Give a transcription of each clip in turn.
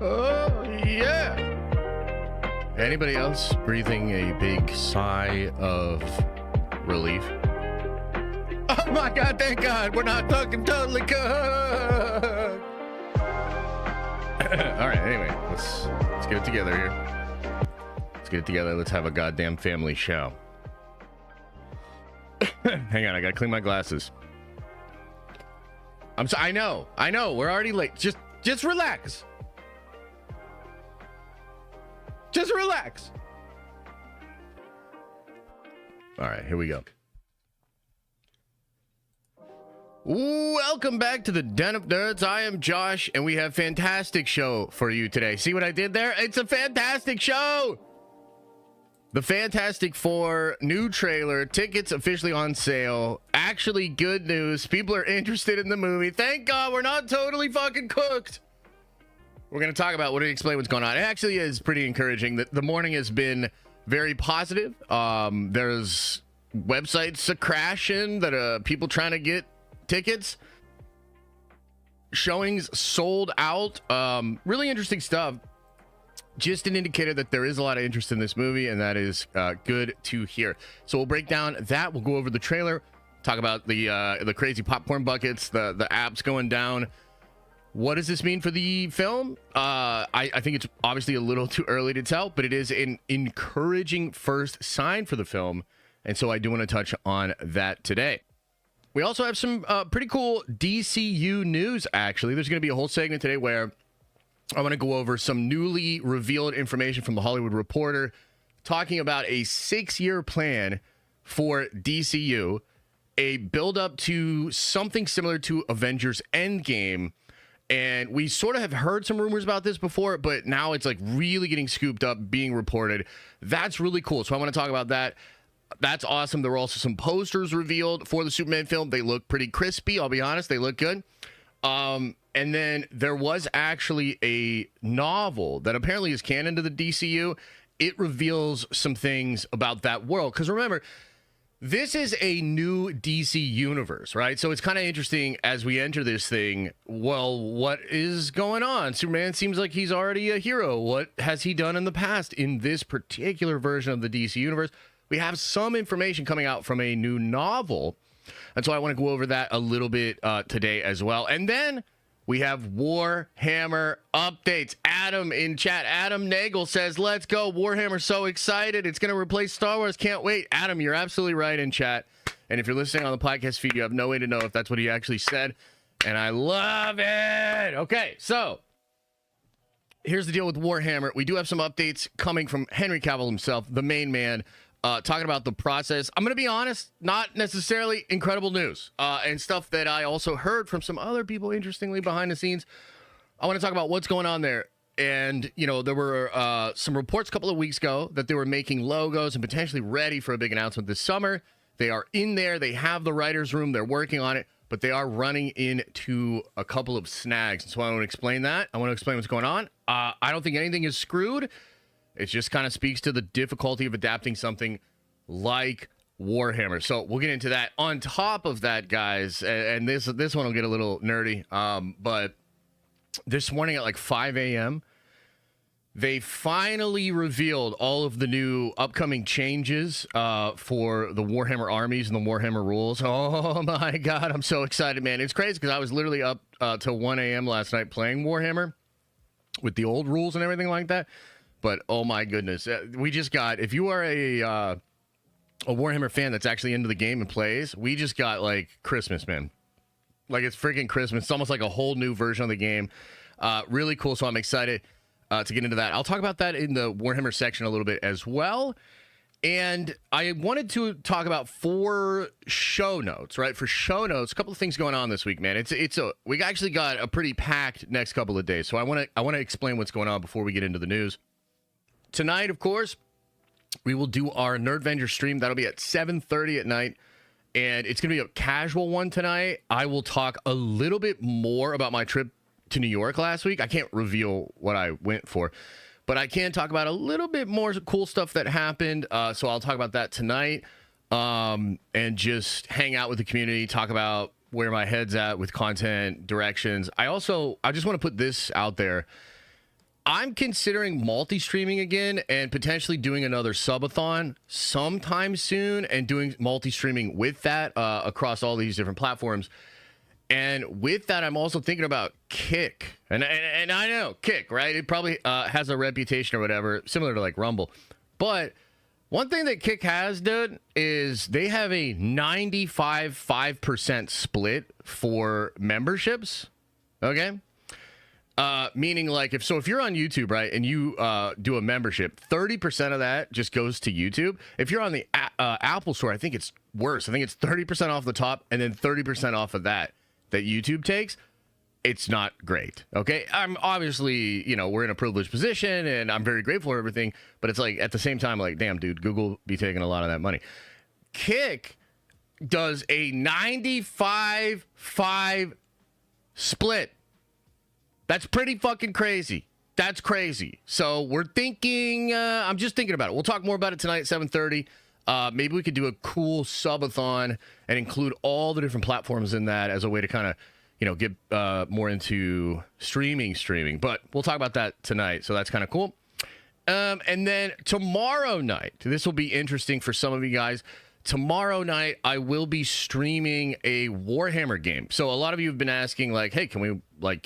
Oh, yeah. Anybody else breathing a big sigh of relief? Oh my God, thank God, we're not talking totally cooked. All right, anyway, let's get it together here. Let's get it together. Let's have a goddamn family show. Hang on, I gotta clean my glasses. I know, we're already late. Just relax. Just relax. All right, here we go. Welcome back to the Den of Nerds. I am Josh, and we have a fantastic show for you today. See what I did there? It's a fantastic show. The Fantastic Four new trailer, tickets officially on sale. Actually, good news. People are interested in the movie. Thank God we're not totally fucking cooked. We're going to talk about explain what's going on. It actually is pretty encouraging. The morning has been very positive. There's websites crashing that people trying to get tickets. Showings sold out. Really interesting stuff. Just an indicator that there is a lot of interest in this movie, and that is good to hear. So we'll break down that. We'll go over the trailer, talk about the crazy popcorn buckets, the apps going down. What does this mean for the film? I think it's obviously a little too early to tell, but it is an encouraging first sign for the film, and so I do want to touch on that today. We also have some pretty cool DCU news, actually. There's going to be a whole segment today where I want to go over some newly revealed information from The Hollywood Reporter talking about a 6-year plan for DCU, a build-up to something similar to Avengers Endgame. And we sort of have heard some rumors about this before, but now it's like really getting scooped up, being reported. That's really cool. So I want to talk about that. That's awesome. There were also some posters revealed for the Superman film. They look pretty crispy. I'll be honest. They look good. And then there was actually a novel that apparently is canon to the DCU. It reveals some things about that world. Because remember, this is a new DC universe, right? So it's kind of interesting as we enter this thing. Well, what is going on? Superman seems like he's already a hero. What has he done in the past in this particular version of the DC universe? We have some information coming out from a new novel. And so I want to go over that a little bit today as well. And then we have Warhammer updates. Adam in chat, Adam Nagel says, let's go. Warhammer, so excited. It's going to replace Star Wars. Can't wait. Adam, you're absolutely right in chat. And if you're listening on the podcast feed, you have no way to know if that's what he actually said. And I love it. Okay, so here's the deal with Warhammer. We do have some updates coming from Henry Cavill himself, the main man. Talking about the process. I'm going to be honest, not necessarily incredible news and stuff that I also heard from some other people, interestingly, behind the scenes. I want to talk about what's going on there. And, you know, there were some reports a couple of weeks ago that they were making logos and potentially ready for a big announcement this summer. They are in there. They have the writer's room. They're working on it, but they are running into a couple of snags. And so I want to explain that. I want to explain what's going on. I don't think anything is screwed. It just kind of speaks to the difficulty of adapting something like Warhammer. So we'll get into that. On top of that, guys, and this one will get a little nerdy, but this morning at like 5 a.m., they finally revealed all of the new upcoming changes for the Warhammer armies and the Warhammer rules. Oh, my God. I'm so excited, man. It's crazy because I was literally up till 1 a.m. last night playing Warhammer with the old rules and everything like that. But, oh, my goodness, we just got, if you are a Warhammer fan that's actually into the game and plays, we just got, like, Christmas, man. Like, it's freaking Christmas. It's almost like a whole new version of the game. Really cool, so I'm excited to get into that. I'll talk about that in the Warhammer section a little bit as well. And I wanted to talk about 4 show notes, right? For show notes, a couple of things going on this week, man. We actually got a pretty packed next couple of days. So I want to explain what's going on before we get into the news. Tonight, of course, we will do our Nerdvenger stream. That'll be at 7:30 at night, and it's going to be a casual one tonight. I will talk a little bit more about my trip to New York last week. I can't reveal what I went for, but I can talk about a little bit more cool stuff that happened, so I'll talk about that tonight, and just hang out with the community, talk about where my head's at with content, directions. I just want to put this out there. I'm considering multi-streaming again and potentially doing another subathon sometime soon and doing multi-streaming with that across all these different platforms. And with that, I'm also thinking about Kick. And I know, Kick, right? It probably has a reputation or whatever, similar to like Rumble. But one thing that Kick has, dude, is they have a 95% split for memberships, okay? Meaning like if you're on YouTube, right, and you do a membership, 30% of that just goes to YouTube. If you're on the Apple Store, I think it's worse. I think it's 30% off the top and then 30% off of that YouTube takes. It's not great, okay? I'm obviously, we're in a privileged position and I'm very grateful for everything, but it's like at the same time, like, damn, dude, Google be taking a lot of that money. Kick does a 95-5 split. That's pretty fucking crazy. That's crazy. So we're thinking, I'm just thinking about it. We'll talk more about it tonight at 7:30. Maybe we could do a cool subathon and include all the different platforms in that as a way to kind of, get more into streaming. But we'll talk about that tonight. So that's kind of cool. And then tomorrow night, this will be interesting for some of you guys. Tomorrow night, I will be streaming a Warhammer game. So a lot of you have been asking, like, hey, can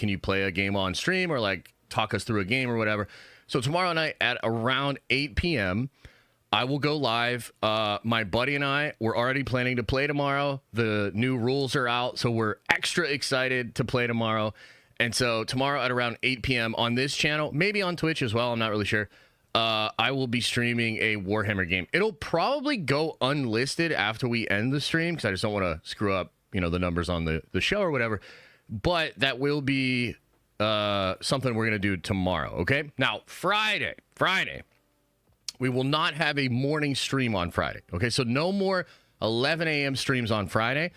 you play a game on stream or like talk us through a game or whatever? So tomorrow night at around 8 p.m., I will go live. My buddy and I, we're already planning to play tomorrow. The new rules are out, so we're extra excited to play tomorrow. And so tomorrow at around 8 p.m. on this channel, maybe on Twitch as well, I'm not really sure, I will be streaming a Warhammer game. It'll probably go unlisted after we end the stream because I just don't want to screw up, the numbers on the show or whatever. But that will be something we're going to do tomorrow, okay? Now, Friday, we will not have a morning stream on Friday, okay? So no more 11 a.m. streams on Friday.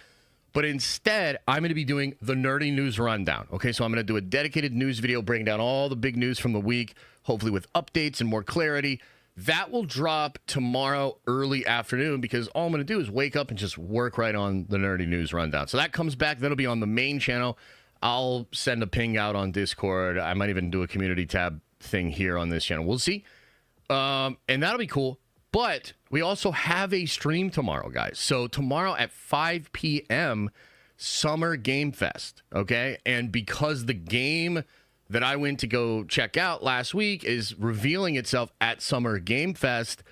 But instead, I'm going to be doing the Nerdy News Rundown, okay? So I'm going to do a dedicated news video breaking down all the big news from the week, hopefully with updates and more clarity. That will drop tomorrow early afternoon because all I'm going to do is wake up and just work right on the Nerdy News Rundown. So that comes back. That'll be on the main channel. I'll send a ping out on Discord. I might even do a community tab thing here on this channel. We'll see. And that'll be cool. But we also have a stream tomorrow, guys. So tomorrow at 5 p.m., Summer Game Fest, okay? And because the game that I went to go check out last week is revealing itself at Summer Game Fest,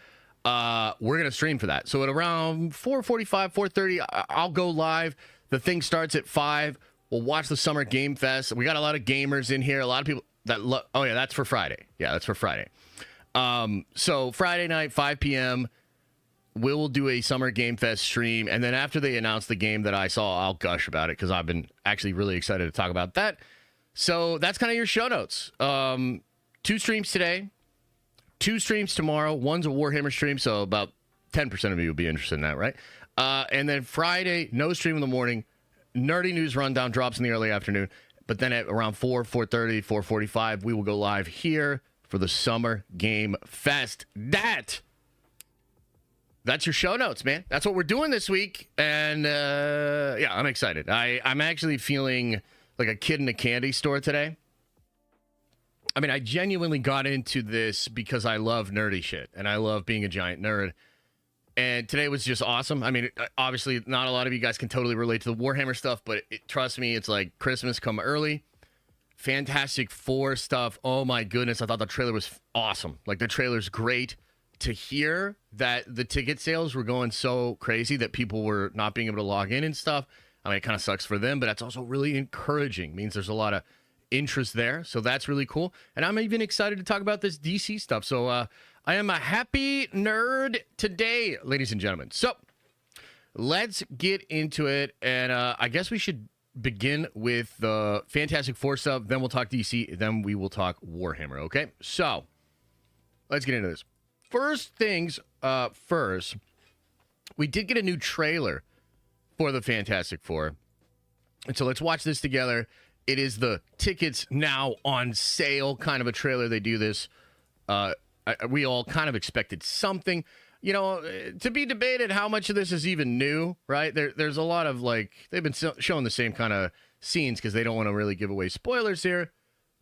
we're going to stream for that. So at around 4:45, 4:30, I'll go live. The thing starts at 5. We'll watch the Summer Game Fest. We got a lot of gamers in here. A lot of people that oh, yeah, that's for Friday. Yeah, that's for Friday. So Friday night, 5 p.m., we'll do a Summer Game Fest stream. And then after they announce the game that I saw, I'll gush about it because I've been actually really excited to talk about that. So that's kind of your show notes. 2 streams today, 2 streams tomorrow. One's a Warhammer stream, so about 10% of you will be interested in that, right? And then Friday, no stream in the morning. Nerdy News Rundown drops in the early afternoon. But then at around 4:30, 4:45, we will go live here for the Summer Game Fest. That's your show notes, man. That's what we're doing this week. And, yeah, I'm excited. I'm actually feeling like a kid in a candy store today. I mean, I genuinely got into this because I love nerdy shit. And I love being a giant nerd. And today was just awesome. I mean, obviously, not a lot of you guys can totally relate to the Warhammer stuff. But trust me, it's like Christmas come early. Fantastic Four stuff. Oh my goodness. I thought the trailer was awesome. Like the trailer's great. To hear that the ticket sales were going so crazy that people were not being able to log in and stuff. I mean, it kind of sucks for them, but that's also really encouraging. It means there's a lot of interest there. So that's really cool. And I'm even excited to talk about this DC stuff. So I am a happy nerd today, ladies and gentlemen. So let's get into it. And I guess we should begin with the Fantastic Four stuff, then we'll talk DC, then we will talk Warhammer, okay? So, let's get into this. First things first, we did get a new trailer for the Fantastic Four. And so let's watch this together. It is the tickets now on sale kind of a trailer. They do this. We all kind of expected something. To be debated how much of this is even new, right? There's a lot of, like, they've been showing the same kind of scenes because they don't want to really give away spoilers here.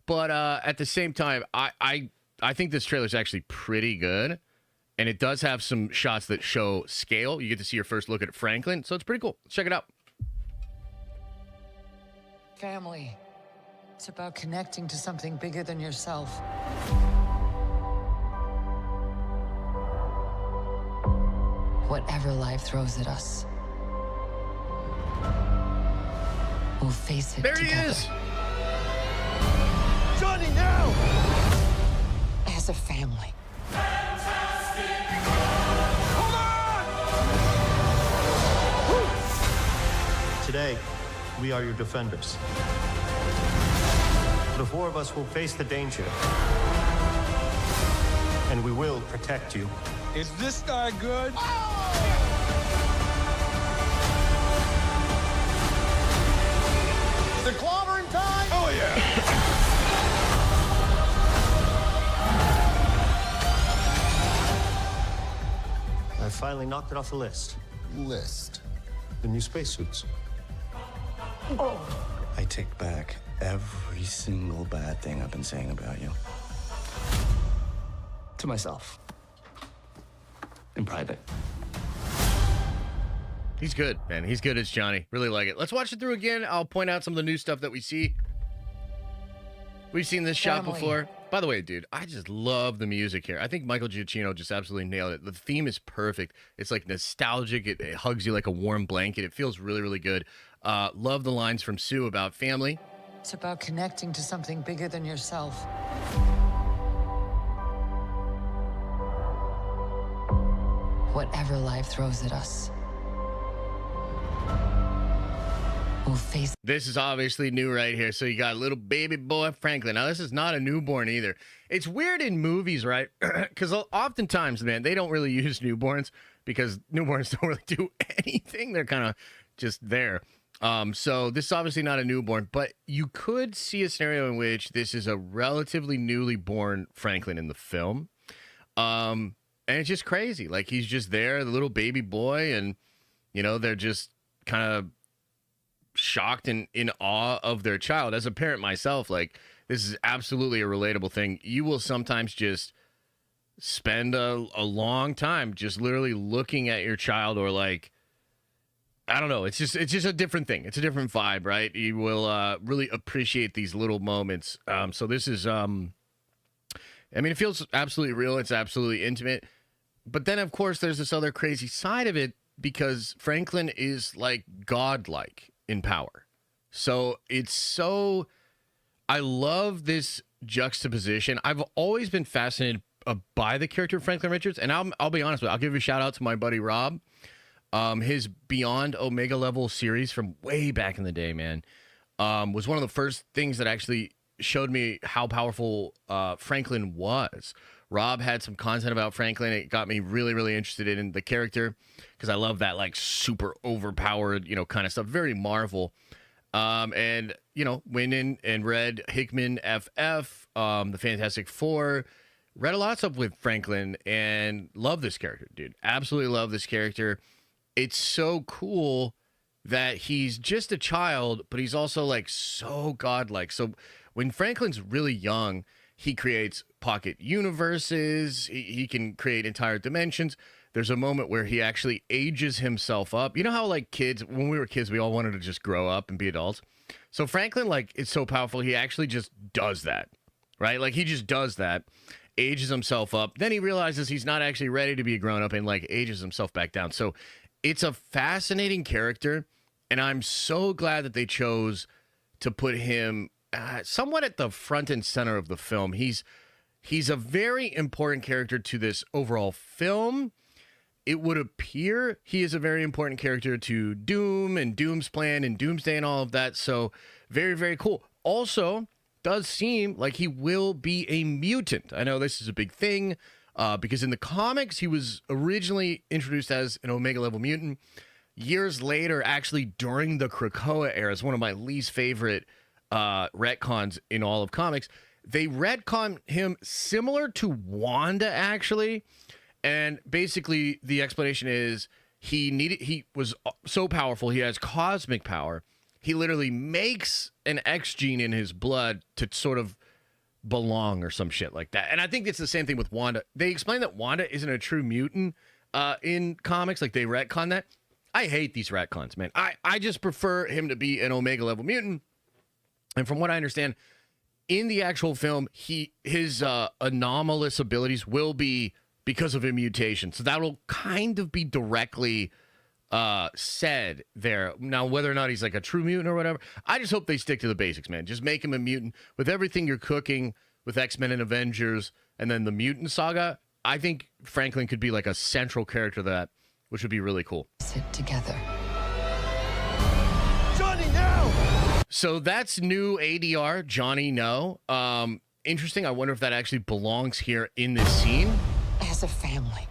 But at the same time, I think this trailer is actually pretty good. And it does have some shots that show scale. You get to see your first look at Franklin. So it's pretty cool. Let's check it out. Family. It's about connecting to something bigger than yourself. Whatever life throws at us, we'll face it there together. He is. Johnny, now! As a family. Today, we are your defenders. The four of us will face the danger. And we will protect you. Is this guy good? The clobbering time? Oh, yeah. I finally knocked it off the list. List. The new spacesuits. I take back every single bad thing I've been saying about you. To myself. In private. He's good, man. He's good as Johnny. Really like it. Let's watch it through again. I'll point out some of the new stuff that we see. We've seen this shot before. By the way, dude, I just love the music here. I think Michael Giacchino just absolutely nailed it. The theme is perfect. It's like nostalgic. It hugs you like a warm blanket. It feels really, really good. Love the lines from Sue about family. It's about connecting to something bigger than yourself. Whatever life throws at us, we'll face. This is obviously new right here. So you got little baby boy Franklin. Now, this is not a newborn either. It's weird in movies, right? Because oftentimes, man, they don't really use newborns because newborns don't really do anything. They're kind of just there. So this is obviously not a newborn, but you could see a scenario in which this is a relatively newly born Franklin in the film. And it's just crazy. Like, he's just there, the little baby boy, and, you know, they're just kind of shocked and in awe of their child. As a parent myself, like, this is absolutely a relatable thing. You will sometimes just spend a long time just literally looking at your child, or like, I don't know. It's just a different thing. It's a different vibe, right? You will really appreciate these little moments. So this is, I mean, it feels absolutely real. It's absolutely intimate. But then, of course, there's this other crazy side of it, because Franklin is like godlike in power. So it's so, I love this juxtaposition. I've always been fascinated by the character of Franklin Richards. And I'll be honest with you, I'll give you a shout out to my buddy Rob. His Beyond Omega Level series from way back in the day, man, was one of the first things that actually showed me how powerful Franklin was. Rob had some content about Franklin. It got me really, really interested in the character, because I love that, like, super overpowered, you know, kind of stuff. Very Marvel. And, you know, went in and read Hickman FF, the Fantastic Four. Read a lot of stuff with Franklin and love this character, dude. Absolutely love this character. It's so cool that he's just a child, but he's also, like, so godlike. So when Franklin's really young, he creates pocket universes. He can create entire dimensions. There's a moment where he actually ages himself up. You know how, like, kids, when we were kids, we all wanted to just grow up and be adults. So Franklin, like, is so powerful, he actually just does that, right? Like, he just does that, ages himself up. Then he realizes he's not actually ready to be a grown-up and, like, ages himself back down. So it's a fascinating character, and I'm so glad that they chose to put him somewhat at the front and center of the film. He's a very important character to this overall film. It would appear he is a very important character to Doom and Doom's plan and Doomsday and all of that. So very, very cool. Also, does seem like he will be a mutant. I know this is a big thing because in the comics, he was originally introduced as an Omega level mutant. Years later, actually during the Krakoa era, is one of my least favorite retcons in all of comics. They retcon him similar to Wanda, actually. And basically, the explanation is he was so powerful, he has cosmic power. He literally makes an X gene in his blood to sort of belong or some shit like that. And I think it's the same thing with Wanda. They explain that Wanda isn't a true mutant in comics. Like, they retcon that. I hate these retcons, man. I just prefer him to be an Omega level mutant. And from what I understand, in the actual film, his anomalous abilities will be because of a mutation. So that will kind of be directly said there. Now, whether or not he's like a true mutant or whatever, I just hope they stick to the basics, man. Just make him a mutant. With everything you're cooking with X-Men and Avengers and then the mutant saga, I think Franklin could be like a central character to that, which would be really cool. Sit together. Johnny, now! So that's new ADR, Johnny No. Interesting. I wonder if that actually belongs here in this scene. As a family.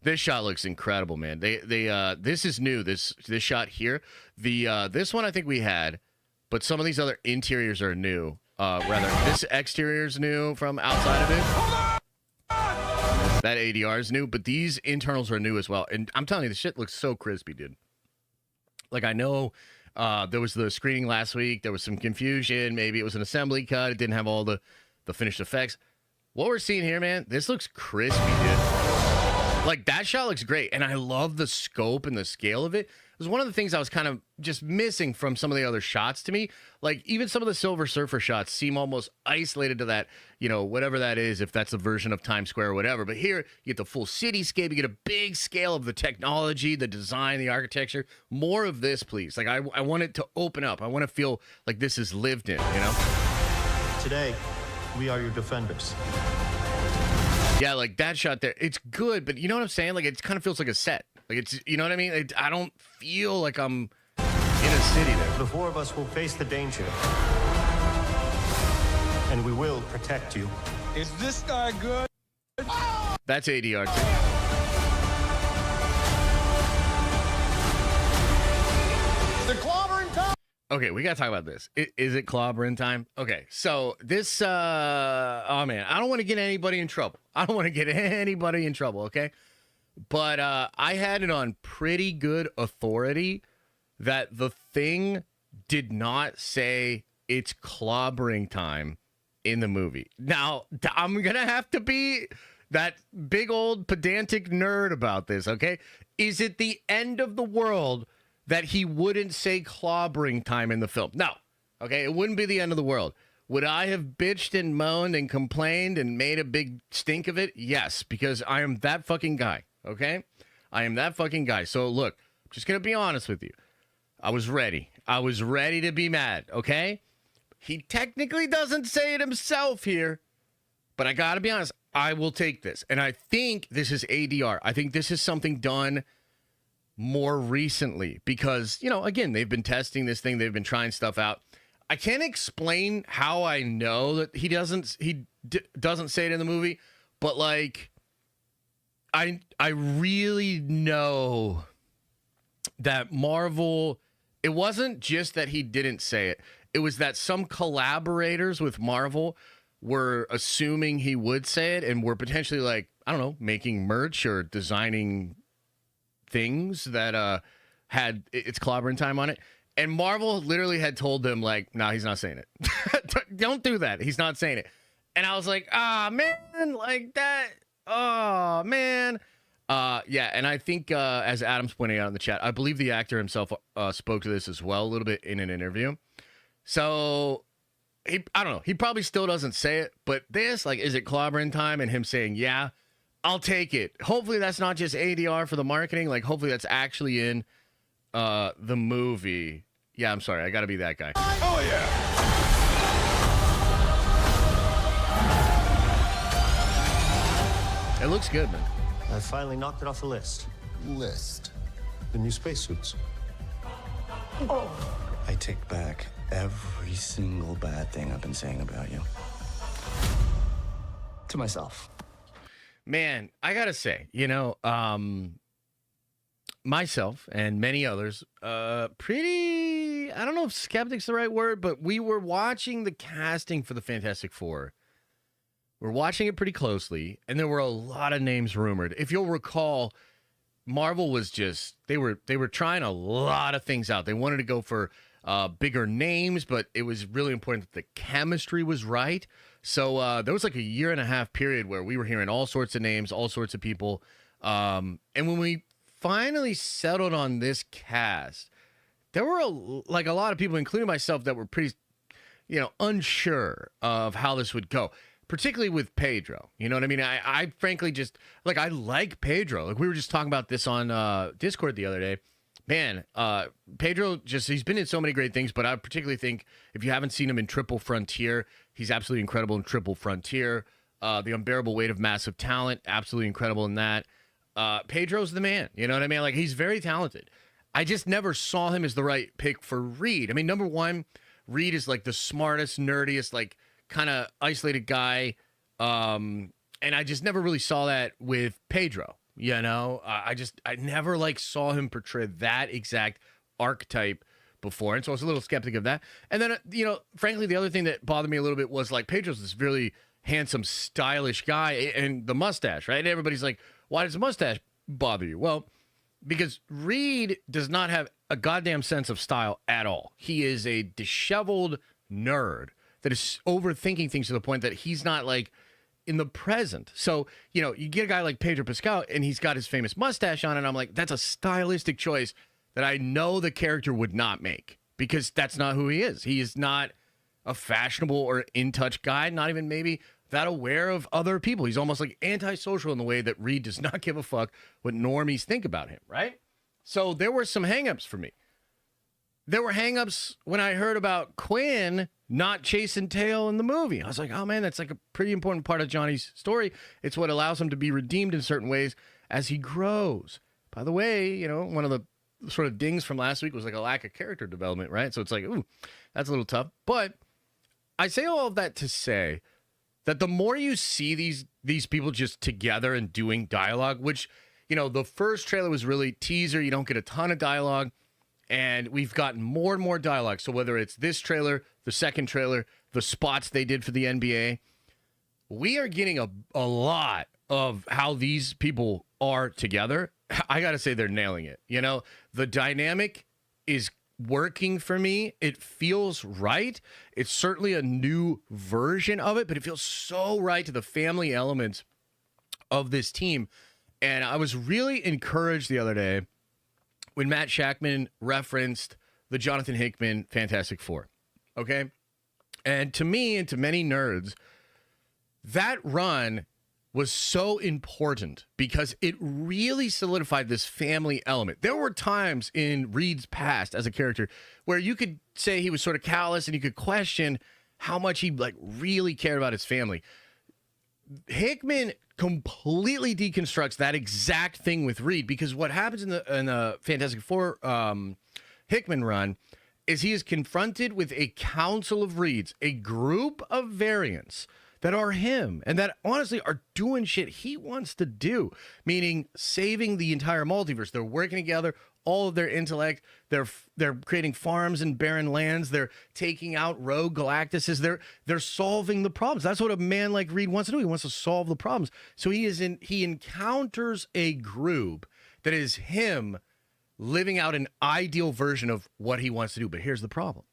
This shot looks incredible, man. This is new. This shot here. This one I think we had, but some of these other interiors are new. Rather, this exterior is new from outside of it. That ADR is new, but these internals are new as well. And I'm telling you, the shit looks so crispy, dude. Like, I know there was the screening last week. There was some confusion. Maybe it was an assembly cut. It didn't have all the finished effects. What we're seeing here, man, this looks crispy, dude. Like, that shot looks great. And I love the scope and the scale of it. It was one of the things I was kind of just missing from some of the other shots to me. Like, even some of the Silver Surfer shots seem almost isolated to that, you know, whatever that is, if that's a version of Times Square or whatever. But here, you get the full cityscape. You get a big scale of the technology, the design, the architecture. More of this, please. Like, I want it to open up. I want to feel like this is lived in, you know? Today, we are your defenders. Yeah, like that shot there, it's good, but you know what I'm saying? Like, it kind of feels like a set. Like, it's, you know what I mean? I don't feel like I'm in a city there. The four of us will face the danger. And we will protect you. Is this guy good? That's ADR too. The clobbering time! Okay, we gotta talk about this. Is it clobbering time? Okay, so this, oh man, I don't want to get anybody in trouble. Okay? But I had it on pretty good authority that the Thing did not say it's clobbering time in the movie. Now, I'm gonna have to be that big old pedantic nerd about this, okay? Is it the end of the world that he wouldn't say clobbering time in the film? No. Okay, it wouldn't be the end of the world. Would I have bitched and moaned and complained and made a big stink of it? Yes, because I am that fucking guy, okay? I am that fucking guy. So look, I'm just going to be honest with you. I was ready. I was ready to be mad, okay? He technically doesn't say it himself here, but I got to be honest, I will take this. And I think this is ADR. I think this is something done more recently because, you know, again, they've been testing this thing. They've been trying stuff out. I can't explain how I know that he doesn't say it in the movie, but like, I really know that Marvel, it wasn't just that he didn't say it. It was that some collaborators with Marvel were assuming he would say it and were potentially like, I don't know, making merch or designing things that had it's clobbering time on it. And Marvel literally had told them, like, no, he's not saying it. Don't do that. He's not saying it. And I was like, man, like that. Oh, man. Yeah, and I think, as Adam's pointing out in the chat, I believe the actor himself spoke to this as well a little bit in an interview. So, I don't know. He probably still doesn't say it. But this, like, is it clobbering time? And him saying, yeah, I'll take it. Hopefully that's not just ADR for the marketing. Like, hopefully that's actually in the movie. Yeah, I'm sorry. I got to be that guy. Oh, yeah! It looks good, man. I finally knocked it off the list. List. The new spacesuits. I take back every single bad thing I've been saying about you. To myself. Man, I got to say, you know, myself and many others, pretty, I don't know if skeptic's the right word, but we were watching the casting for the Fantastic Four. We're watching it pretty closely, and there were a lot of names rumored. If you'll recall, Marvel was just, they were trying a lot of things out. They wanted to go for bigger names, but it was really important that the chemistry was right. So there was like a 1.5-year period where we were hearing all sorts of names, all sorts of people. And when we finally settled on this cast, there were a lot of people, including myself, that were pretty, unsure of how this would go, particularly with Pedro. You know what I mean? I frankly just, I like Pedro. Like, we were just talking about this on Discord the other day. Man, Pedro, he's been in so many great things, but I particularly think if you haven't seen him in Triple Frontier, he's absolutely incredible in Triple Frontier. The Unbearable Weight of Massive Talent, absolutely incredible in that. Pedro's the man, you know what I mean? Like, he's very talented. I just never saw him as the right pick for Reed. I mean, number one, Reed is like the smartest, nerdiest, like kind of isolated guy. And I just never really saw that with Pedro. I never saw him portray that exact archetype before. And so I was a little skeptic of that. And then, frankly, the other thing that bothered me a little bit was Pedro's this really handsome, stylish guy and the mustache, right? And everybody's like, why does the mustache bother you? Well, because Reed does not have a goddamn sense of style at all. He is a disheveled nerd that is overthinking things to the point that he's not in the present. So, you get a guy like Pedro Pascal and he's got his famous mustache on, and I'm like, that's a stylistic choice that I know the character would not make, because that's not who he is. He is not a fashionable or in-touch guy, not even maybe that aware of other people. He's almost like antisocial in the way that Reed does not give a fuck what normies think about him, right? So there were some hangups for me. There were hangups when I heard about Quinn not chasing tail in the movie. I was like, oh man, that's like a pretty important part of Johnny's story. It's what allows him to be redeemed in certain ways as he grows. By the way, one of the sort of dings from last week was a lack of character development, right? So it's ooh, that's a little tough. But I say all of that to say that the more you see these people just together and doing dialogue, which, the first trailer was really teaser, you don't get a ton of dialogue. And we've gotten more and more dialogue. So whether it's this trailer, the second trailer, the spots they did for the NBA, we are getting a lot of how these people are together. I got to say they're nailing it. The dynamic is working for me. It feels right. It's certainly a new version of it, but it feels so right to the family elements of this team. And I was really encouraged the other day when Matt Shackman referenced the Jonathan Hickman Fantastic Four, okay? And to me and to many nerds, that run was so important because it really solidified this family element. There were times in Reed's past as a character where you could say he was sort of callous and you could question how much he really cared about his family. Hickman completely deconstructs that exact thing with Reed, because what happens in the Fantastic Four Hickman run is he is confronted with a council of Reeds, a group of variants that are him and that honestly are doing shit he wants to do, meaning saving the entire multiverse. They're working together, all of their intellect. They're creating farms and barren lands. They're taking out rogue Galactuses. They're solving the problems. That's what a man like Reed wants to do. He wants to solve the problems. So he encounters a group that is him living out an ideal version of what he wants to do. But here's the problem.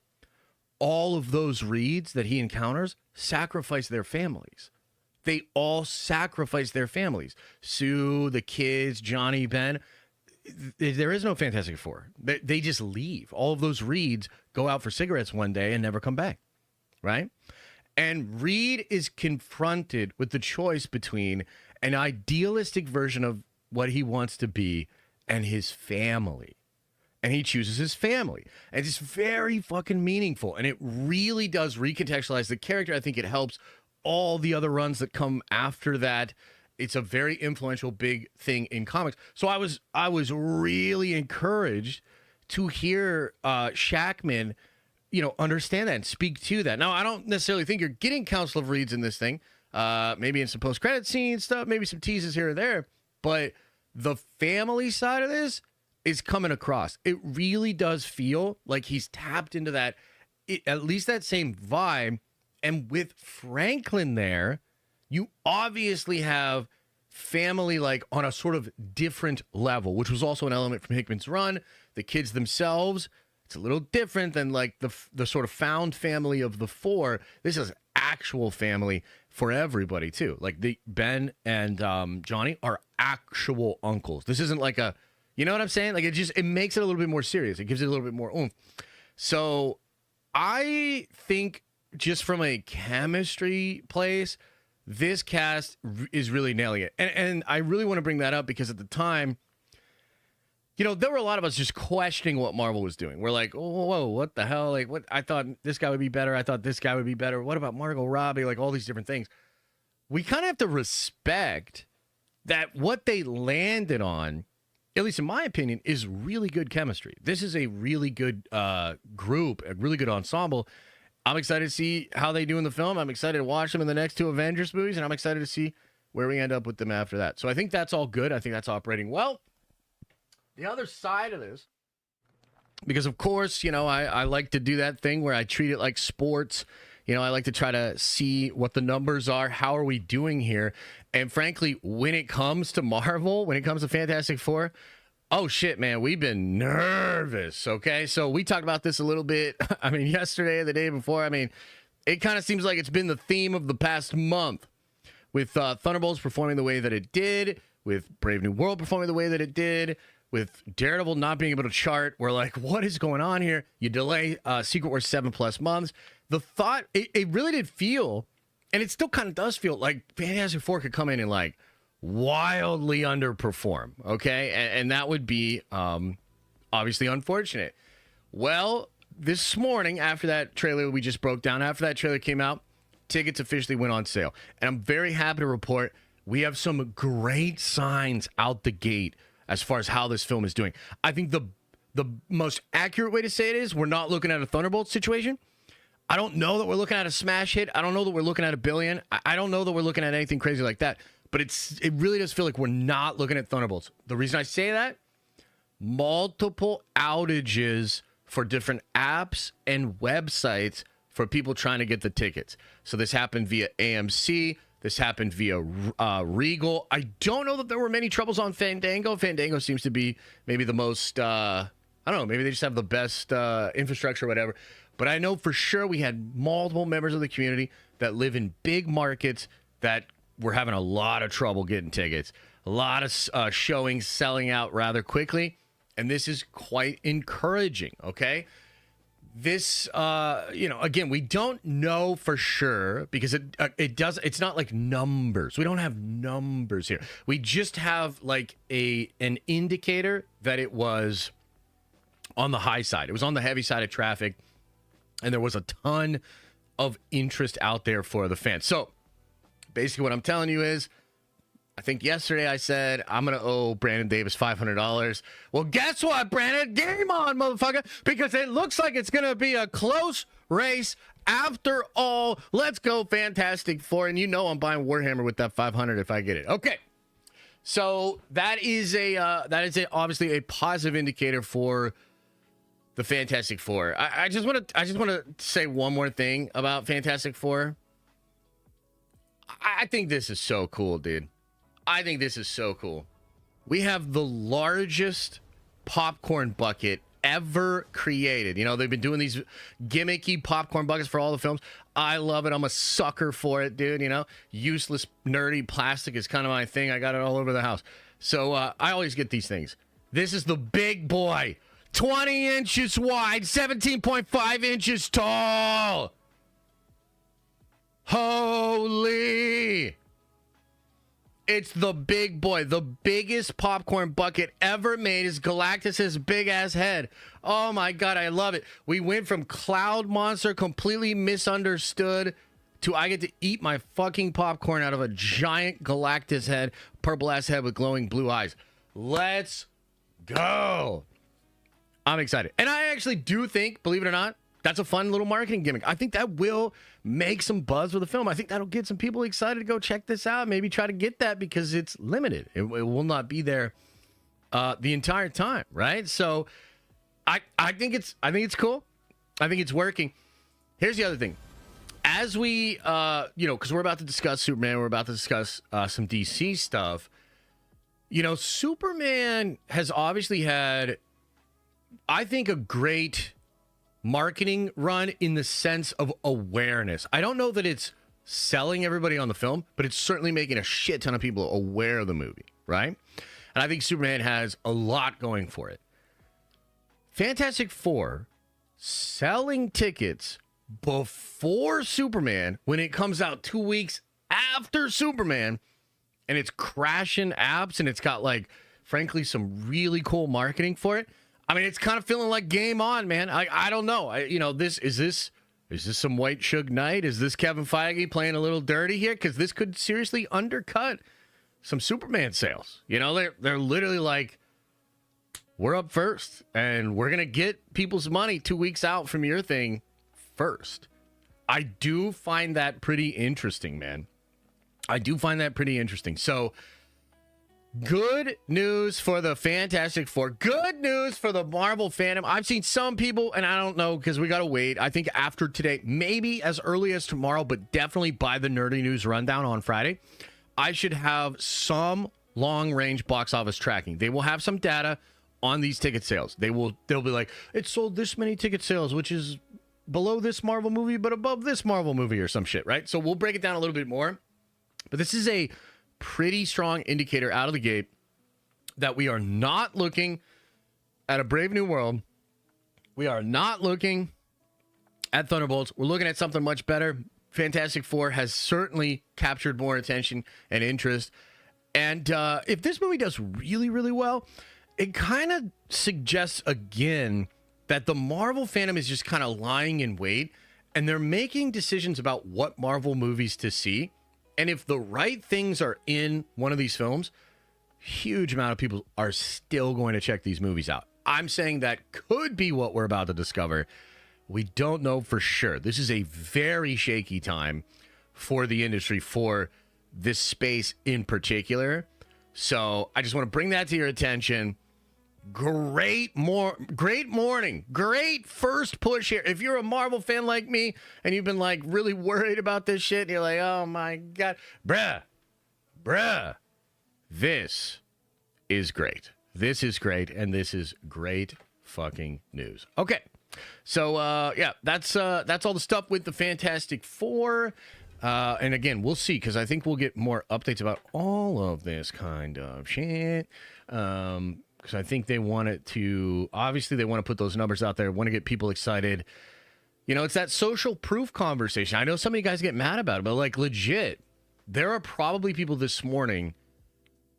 All of those Reeds that he encounters sacrifice their families. They all sacrifice their families. Sue, the kids, Johnny, Ben. There is no Fantastic Four. They just leave. All of those Reeds go out for cigarettes one day and never come back, right? And Reed is confronted with the choice between an idealistic version of what he wants to be and his family. And he chooses his family. And it's very fucking meaningful. And it really does recontextualize the character. I think it helps all the other runs that come after that. It's a very influential, big thing in comics. So I was really encouraged to hear Shackman, understand that and speak to that. Now, I don't necessarily think you're getting Council of Reeds in this thing. Maybe in some post-credit scene stuff, maybe some teases here or there. But the family side of this is coming across. It really does feel like he's tapped into that, at least that same vibe. And with Franklin there, you obviously have family on a sort of different level, which was also an element from Hickman's run. The kids themselves, It's a little different than like the sort of found family of the four. This is actual family for everybody too. Like the Ben and Johnny are actual uncles. This isn't like a, you know what I'm saying? Like it makes it a little bit more serious. It gives it a little bit more oomph. So I think just from a chemistry place, this cast is really nailing it. And I really want to bring that up because at the time, you know, there were a lot of us just questioning what Marvel was doing. We're like, oh, whoa, what the hell? Like, what? I thought this guy would be better. I thought this guy would be better. What about Margot Robbie? Like all these different things. We kind of have to respect that what they landed on, at least in my opinion, is really good chemistry. This is a really good group, a really good ensemble. I'm excited to see how they do in the film. I'm excited to watch them in the next two Avengers movies, and I'm excited to see where we end up with them after that. So I think that's all good. I think that's operating well. The other side of this, because of course, you know, I like to do that thing where I treat it like sports. You know, I like to try to see what the numbers are. How are we doing here? And frankly, when it comes to Marvel, when it comes to Fantastic Four, oh shit, man, we've been nervous. Okay. So we talked about this a little bit. I mean, yesterday, the day before. I mean, it kind of seems like it's been the theme of the past month with Thunderbolts performing the way that it did, with Brave New World performing the way that it did, with Daredevil not being able to chart. We're like, what is going on here? You delay Secret Wars 7+ months. The thought, it really did feel, and it still kind of does feel like Fantastic Four could come in and like wildly underperform, okay? And that would be obviously unfortunate. Well, this morning, after that trailer we just broke down, after that trailer came out, tickets officially went on sale. And I'm very happy to report we have some great signs out the gate as far as how this film is doing. I think the most accurate way to say it is we're not looking at a Thunderbolt situation. I don't know that we're looking at a smash hit. I don't know that we're looking at $1 billion. I don't know that we're looking at anything crazy like that. But it really does feel like we're not looking at Thunderbolts. The reason I say that, multiple outages for different apps and websites for people trying to get the tickets. So this happened via AMC. This happened via Regal. I don't know that there were many troubles on Fandango. Fandango seems to be maybe the most, I don't know, maybe they just have the best infrastructure or whatever. But I know for sure we had multiple members of the community that live in big markets that were having a lot of trouble getting tickets. A lot of showings selling out rather quickly. And this is quite encouraging, okay? This, you know, again, we don't know for sure because it's not like numbers. We don't have numbers here. We just have like an indicator that it was on the high side. It was on the heavy side of traffic, and there was a ton of interest out there for the fans. So basically what I'm telling you is, I think yesterday I said, I'm going to owe Brandon Davis $500. Well, guess what, Brandon? Game on, motherfucker, because it looks like it's going to be a close race after all. Let's go, Fantastic Four. And you know I'm buying Warhammer with that 500 if I get it. Okay. So that is obviously a positive indicator for the Fantastic Four. I just want to say one more thing about Fantastic Four. I think this is so cool, dude. I think this is so cool. We have the largest popcorn bucket ever created. You know, they've been doing these gimmicky popcorn buckets for all the films. I love it. I'm a sucker for it, dude. You know, useless, nerdy plastic is kind of my thing. I got it all over the house. So I always get these things. This is the big boy. 20 inches wide, 17.5 inches tall. Holy. It's the big boy. The biggest popcorn bucket ever made is Galactus's big-ass head. Oh, my God. I love it. We went from Cloud Monster, completely misunderstood, to I get to eat my fucking popcorn out of a giant Galactus head, purple-ass head with glowing blue eyes. Let's go. I'm excited. And I actually do think, believe it or not, that's a fun little marketing gimmick. I think that will make some buzz with the film. I think that'll get some people excited to go check this out. Maybe try to get that because it's limited. It will not be there the entire time, right? So I think it's cool. I think it's working. Here's the other thing. As we, because we're about to discuss Superman, we're about to discuss some DC stuff. You know, Superman has obviously had, I think, a great marketing run in the sense of awareness. I don't know that it's selling everybody on the film, but it's certainly making a shit ton of people aware of the movie, right? And I think Superman has a lot going for it. Fantastic Four selling tickets before Superman when it comes out 2 weeks after Superman, and it's crashing apps, and it's got, like, frankly, some really cool marketing for it. I mean, it's kind of feeling like Game On, man. I don't know. Is this some white Suge Knight? Is this Kevin Feige playing a little dirty here? Because this could seriously undercut some Superman sales. You know, they're literally like, we're up first, and we're gonna get people's money 2 weeks out from your thing first. I do find that pretty interesting, man. I do find that pretty interesting. So, good news for the Fantastic Four. Good news for the Marvel fandom. I've seen some people, and I don't know because we got to wait. I think after today, maybe as early as tomorrow, but definitely by the Nerdy News Rundown on Friday, I should have some long-range box office tracking. They will have some data on these ticket sales. They'll be like, it sold this many ticket sales, which is below this Marvel movie, but above this Marvel movie or some shit, right? So we'll break it down a little bit more. But this is a pretty strong indicator out of the gate that we are not looking at a Brave New World. We are not looking at Thunderbolts. We're looking at something much better. Fantastic Four has certainly captured more attention and interest. And if this movie does really, really well, it kind of suggests again that the Marvel fandom is just kind of lying in wait, and they're making decisions about what Marvel movies to see. And if the right things are in one of these films, huge amount of people are still going to check these movies out. I'm saying that could be what we're about to discover. We don't know for sure. This is a very shaky time for the industry, for this space in particular. So I just want to bring that to your attention. Great morning. Great first push here. If you're a Marvel fan like me and you've been like really worried about this shit, and you're like, oh my God, bruh, this is great. This is great. And this is great fucking news. Okay. So, yeah, that's all the stuff with the Fantastic Four. And again, we'll see, because I think we'll get more updates about all of this kind of shit. Because I think they want it to, obviously they want to put those numbers out there, want to get people excited. You know, it's that social proof conversation. I know some of you guys get mad about it, but like legit, there are probably people this morning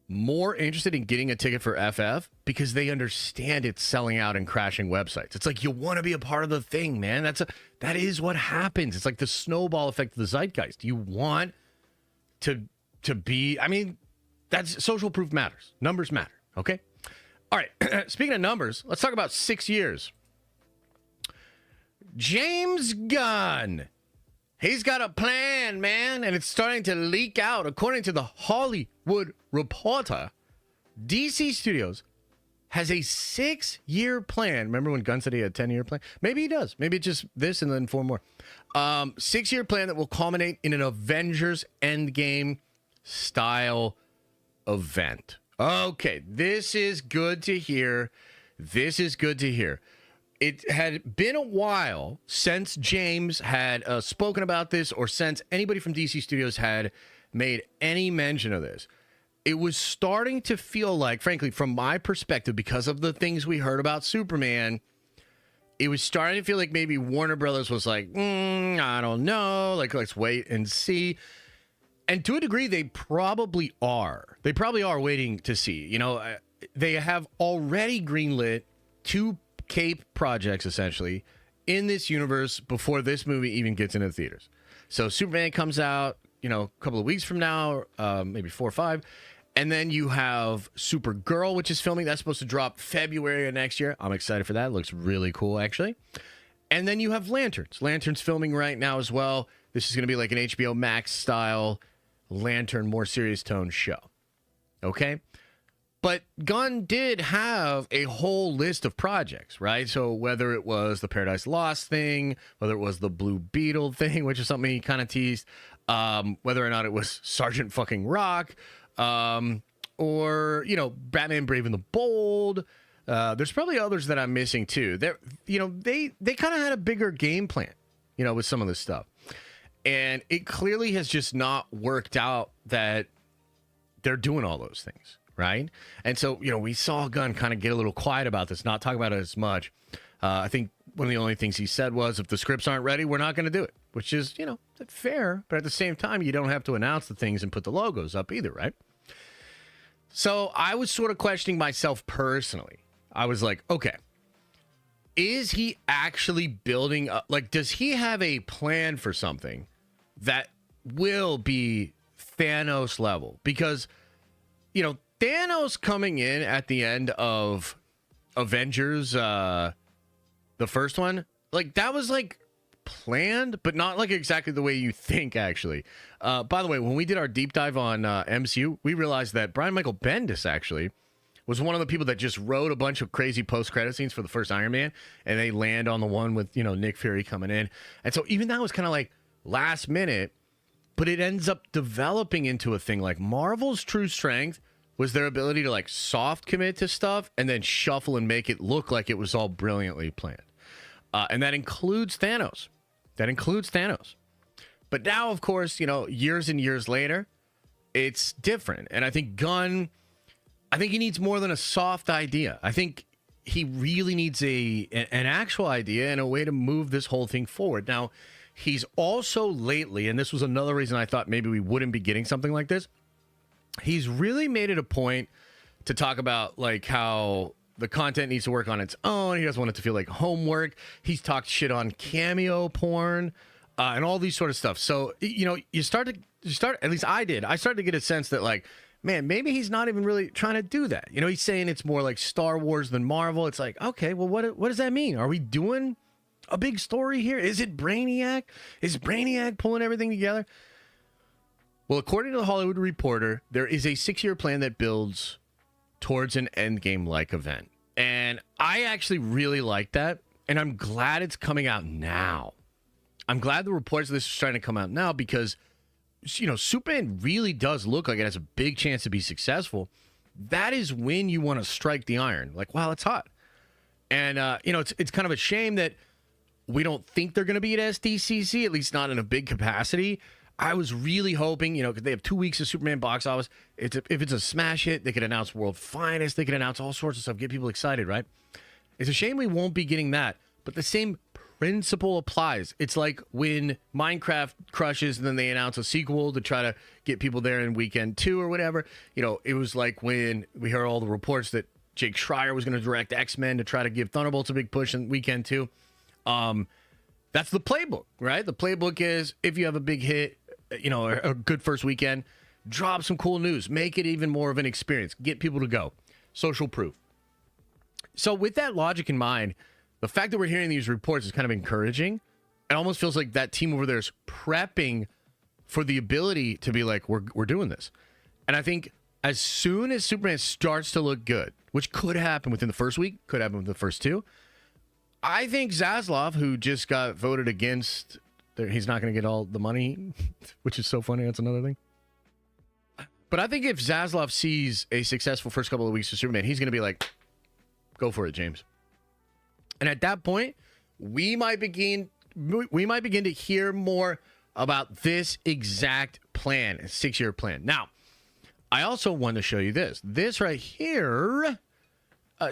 more interested in getting a ticket for FF because they understand it's selling out and crashing websites. It's like, you want to be a part of the thing, man. That is what happens. It's like the snowball effect of the zeitgeist. You want to be, I mean, that's social proof matters. Numbers matter. Okay. All right, speaking of numbers, let's talk about 6 years. James Gunn, he's got a plan, man, and it's starting to leak out. According to the Hollywood Reporter, DC Studios has a 6-year plan. Remember when Gunn said he had a 10-year plan? Maybe he does. Maybe it's just this and then 4 more. 6-year plan that will culminate in an Avengers Endgame style event. Okay, this is good to hear. This is good to hear. It had been a while since James had spoken about this, or since anybody from DC Studios had made any mention of this. It was starting to feel like, frankly, from my perspective, because of the things we heard about Superman, it was starting to feel like maybe Warner Brothers was like, I don't know, like, let's wait and see. And to a degree, they probably are. They probably are waiting to see. You know, they have already greenlit 2 Cape projects, essentially, in this universe before this movie even gets into theaters. So Superman comes out, you know, a couple of weeks from now, maybe 4 or 5. And then you have Supergirl, which is filming. That's supposed to drop February of next year. I'm excited for that. It looks really cool, actually. And then you have Lanterns. Lanterns filming right now as well. This is going to be like an HBO Max style Lantern, more serious tone show. Okay? But Gunn did have a whole list of projects, right? So whether it was the Paradise Lost thing, whether it was the Blue Beetle thing, which is something he kind of teased, whether or not it was Sergeant fucking Rock, or, you know, Batman Brave and the Bold, There's probably others that I'm missing too. They kind of had a bigger game plan, with some of this stuff. And it clearly has just not worked out that they're doing all those things, right? And so, we saw Gunn kind of get a little quiet about this, not talk about it as much. I think one of the only things he said was, if the scripts aren't ready, we're not going to do it, which is, fair. But at the same time, you don't have to announce the things and put the logos up either, right? So I was sort of questioning myself personally. I was like, okay, is he actually building up? Like, does he have a plan for something that will be Thanos level? Because, Thanos coming in at the end of Avengers, the first one, like, that was like planned, but not like exactly the way you think, actually. By the way, when we did our deep dive on MCU, we realized that Brian Michael Bendis actually was one of the people that just wrote a bunch of crazy post-credit scenes for the first Iron Man, and they land on the one with, Nick Fury coming in. And so even that was kind of like last minute, but it ends up developing into a thing. Like, Marvel's true strength was their ability to like soft commit to stuff and then shuffle and make it look like it was all brilliantly planned. And that includes Thanos. But now, of course, years and years later, it's different. And I think Gunn, he needs more than a soft idea. I think he really needs an actual idea and a way to move this whole thing forward. Now, he's also lately, and this was another reason I thought maybe we wouldn't be getting something like this, he's really made it a point to talk about like how the content needs to work on its own. He doesn't want it to feel like homework. He's talked shit on cameo porn and all these sort of stuff. So, you start, at least I did. I started to get a sense that like, man, maybe he's not even really trying to do that. He's saying it's more like Star Wars than Marvel. It's like, okay, well, what does that mean? Are we doing a big story here? Is it Brainiac? Is Brainiac pulling everything together? Well, according to the Hollywood Reporter, there is a 6-year plan that builds towards an Endgame-like event. And I actually really like that, and I'm glad it's coming out now. I'm glad the reports of this are starting to come out now because, Superman really does look like it has a big chance to be successful. That is when you want to strike the iron. Like, wow, it's hot. And, it's kind of a shame that we don't think they're going to be at SDCC, at least not in a big capacity. I was really hoping, because they have 2 weeks of Superman box office. If it's a smash hit, they could announce World Finest. They could announce all sorts of stuff, get people excited, right? It's a shame we won't be getting that. But the same principle applies. It's like when Minecraft crushes and then they announce a sequel to try to get people there in weekend 2 or whatever. It was like when we heard all the reports that Jake Schreier was going to direct X-Men to try to give Thunderbolts a big push in weekend 2. That's the playbook, right? The playbook is if you have a big hit, a good first weekend, drop some cool news, make it even more of an experience, get people to go. Social proof. So with that logic in mind, the fact that we're hearing these reports is kind of encouraging. It almost feels like that team over there is prepping for the ability to be like, we're doing this. And I think as soon as Superman starts to look good, which could happen within the first week, could happen within the first 2, I think Zaslav, who just got voted against, he's not going to get all the money, which is so funny. That's another thing. But I think if Zaslav sees a successful first couple of weeks of Superman, he's going to be like, go for it, James. And at that point, we might begin to hear more about this exact plan, a 6-year plan. Now, I also want to show you this. This right here,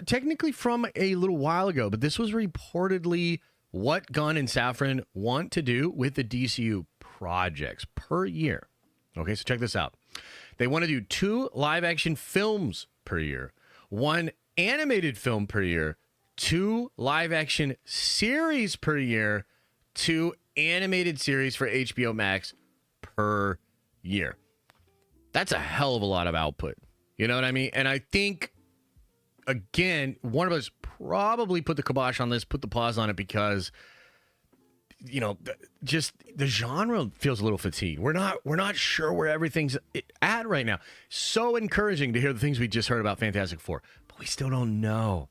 technically from a little while ago, but this was reportedly what Gunn and Safran want to do with the DCU projects per year. Okay, so check this out. They want to do 2 live-action films per year, 1 animated film per year, 2 live-action series per year, 2 animated series for HBO Max per year. That's a hell of a lot of output. You know what I mean? And I think, again, one of us probably put the kibosh on this, put the pause on it because, just the genre feels a little fatigued. We're not sure where everything's at right now. So encouraging to hear the things we just heard about Fantastic Four, but we still don't know.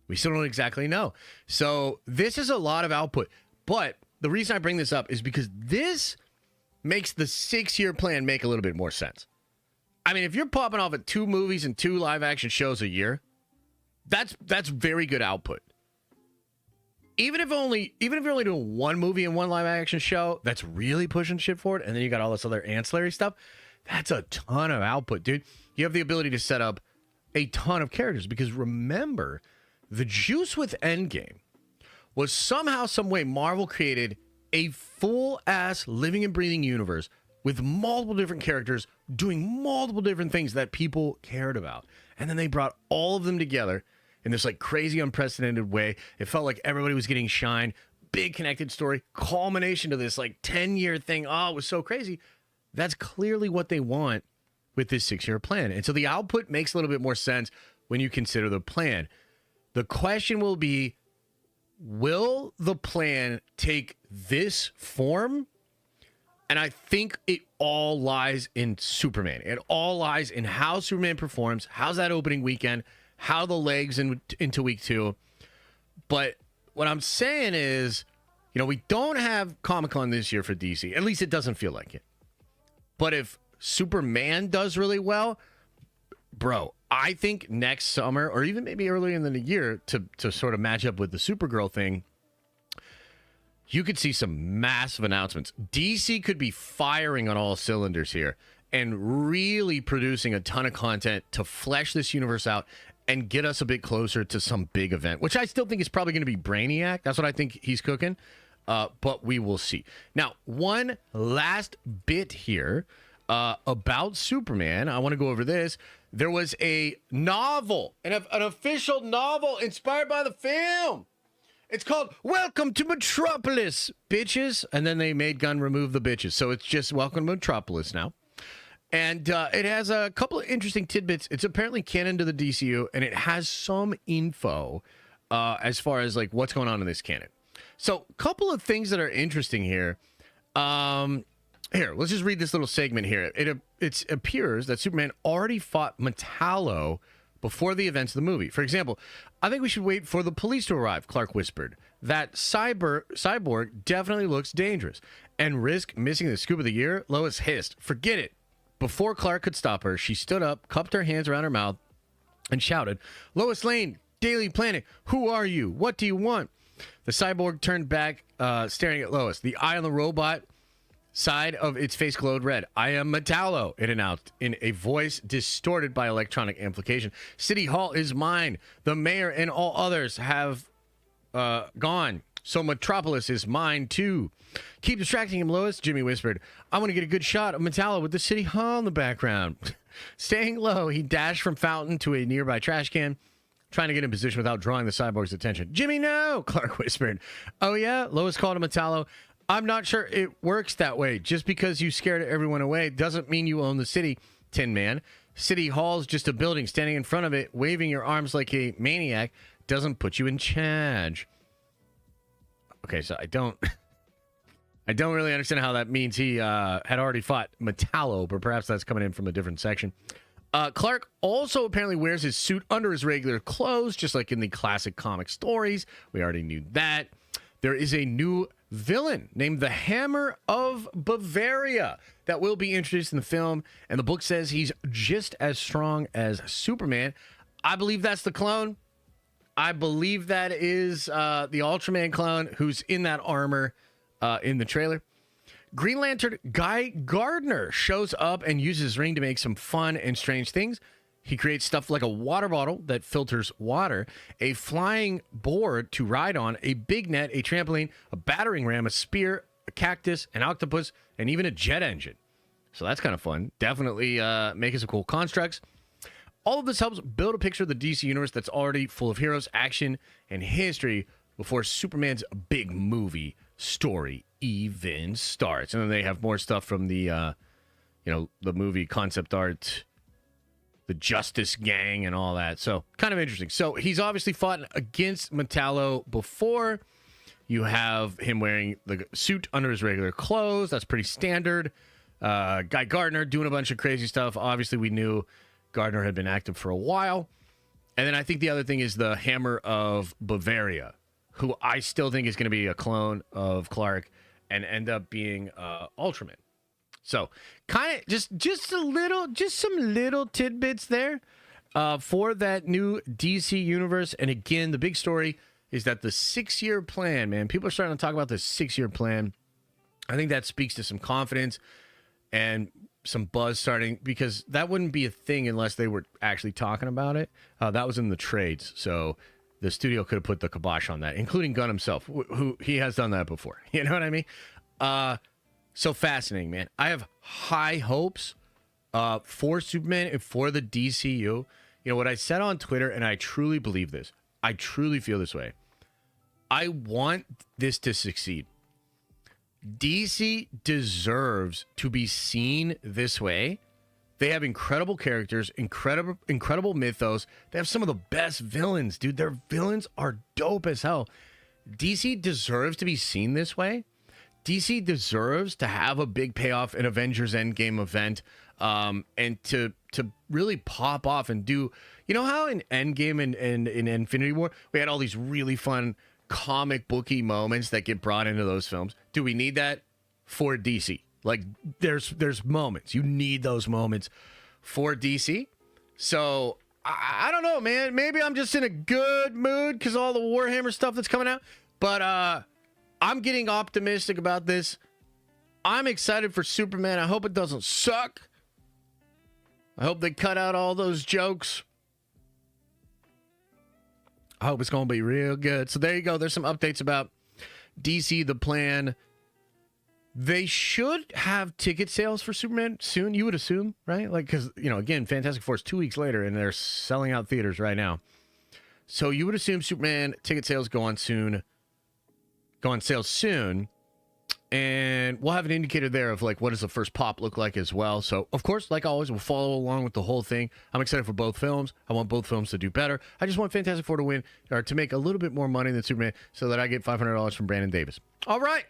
We still don't exactly know. So this is a lot of output. But the reason I bring this up is because this makes the 6-year plan make a little bit more sense. I mean, if you're popping off at 2 movies and 2 live action shows a year, That's very good output. Even if you're only doing one movie and one live action show, that's really pushing shit forward. And then you got all this other ancillary stuff. That's a ton of output, dude. You have the ability to set up a ton of characters because remember, the juice with Endgame was somehow, some way, Marvel created a full-ass living and breathing universe with multiple different characters doing multiple different things that people cared about. And then they brought all of them together in this like crazy, unprecedented way. It felt like everybody was getting shine. Big connected story, culmination to this like 10-year thing. Oh, it was so crazy. That's clearly what they want with this 6-year plan. And so the output makes a little bit more sense when you consider the plan. The question will be, will the plan take this form? And I think it all lies in Superman. It all lies in how Superman performs, how's that opening weekend, how the legs into week 2. But what I'm saying is, you know, we don't have Comic-Con this year for DC. At least it doesn't feel like it. But if Superman does really well, bro, I think next summer or even maybe earlier in the year to sort of match up with the Supergirl thing, you could see some massive announcements. DC could be firing on all cylinders here and really producing a ton of content to flesh this universe out and get us a bit closer to some big event, which I still think is probably going to be Brainiac. That's what I think he's cooking, but we will see. Now, one last bit here about Superman. I want to go over this. There was a novel, an official novel inspired by the film. It's called Welcome to Metropolis, bitches. And then they made Gunn remove the bitches. So it's just Welcome to Metropolis now. And it has a couple of interesting tidbits. It's apparently canon to the DCU, and it has some info as far as like what's going on in this canon. So a couple of things that are interesting here. Here, let's just read this little segment here. It appears that Superman already fought Metallo before the events of the movie. For example, I think we should wait for the police to arrive, Clark whispered. That cyborg definitely looks dangerous. And risk missing the scoop of the year? Lois hissed. Forget it. Before Clark could stop her, she stood up, cupped her hands around her mouth, and shouted, Lois Lane, Daily Planet, who are you? What do you want? The cyborg turned back, staring at Lois. The eye on the robot side of its face glowed red. I am Metallo, it announced in a voice distorted by electronic amplification. City Hall is mine. The mayor and all others have gone. So Metropolis is mine too. Keep distracting him, Lois, Jimmy whispered. I want to get a good shot of Metallo with the City Hall in the background. Staying low, he dashed from fountain to a nearby trash can, trying to get in position without drawing the cyborg's attention. Jimmy, no, Clark whispered. Oh yeah? Lois called him Metallo. I'm not sure it works that way. Just because you scared everyone away doesn't mean you own the city, Tin Man. City Hall's just a building. Standing in front of it, waving your arms like a maniac, doesn't put you in charge. Okay, so I don't really understand how that means he had already fought Metallo, but perhaps that's coming in from a different section. Clark also apparently wears his suit under his regular clothes, just like in the classic comic stories. We already knew that. There is a new villain named the Hammer of Bavaria that will be introduced in the film, and the book says he's just as strong as Superman. I believe that's the clone. I believe that is the Ultraman clone who's in that armor in the trailer. Green Lantern Guy Gardner shows up and uses his ring to make some fun and strange things. He creates stuff like a water bottle that filters water, a flying board to ride on, a big net, a trampoline, a battering ram, a spear, a cactus, an octopus, and even a jet engine. So that's kind of fun. Definitely making some cool constructs. All of this helps build a picture of the DC universe that's already full of heroes, action, and history before Superman's big movie story even starts. And then they have more stuff from the, the movie concept art, the Justice Gang, and all that. So kind of interesting. So he's obviously fought against Metallo before. You have him wearing the suit under his regular clothes. That's pretty standard. Guy Gardner doing a bunch of crazy stuff. Obviously, we knew Gardner had been active for a while. And then I think the other thing is the Hammer of Bavaria, who I still think is going to be a clone of Clark and end up being Ultraman. So kind of just some little tidbits there. for that new DC universe. And again, the big story is that the 6-year plan, man, people are starting to talk about this 6-year plan. I think that speaks to some confidence and some buzz starting, because that wouldn't be a thing unless they were actually talking about it. That was in the trades. So the studio could have put the kibosh on that, including Gunn himself, who he has done that before. You know what I mean? So fascinating, man. I have high hopes for Superman and for the DCU. You know, what I said on Twitter, and I truly believe this. I truly feel this way. I want this to succeed. DC deserves to be seen this way. They have incredible characters, incredible mythos. They have some of the best villains, dude. Their villains are dope as hell. DC deserves to be seen this way. DC deserves to have a big payoff in Avengers Endgame event, and to really pop off and do, you know how in Endgame and in Infinity War, we had all these really fun comic booky moments that get brought into those films. Do we need that for DC? Like, there's moments. You need those moments for DC. So, I don't know, man. Maybe I'm just in a good mood because all the Warhammer stuff that's coming out. But I'm getting optimistic about this. I'm excited for Superman. I hope it doesn't suck. I hope they cut out all those jokes. I hope it's going to be real good. So there you go. There's some updates about DC, the plan. They should have ticket sales for Superman soon, you would assume, right? Like, because, you know, again, Fantastic Four is 2 weeks later, and they're selling out theaters right now. So you would assume Superman ticket sales go on sale soon. And we'll have an indicator there of, like, what does the first pop look like as well. So, of course, like always, we'll follow along with the whole thing. I'm excited for both films. I want both films to do better. I just want Fantastic Four to win, or to make a little bit more money than Superman, so that I get $500 from Brandon Davis. All right.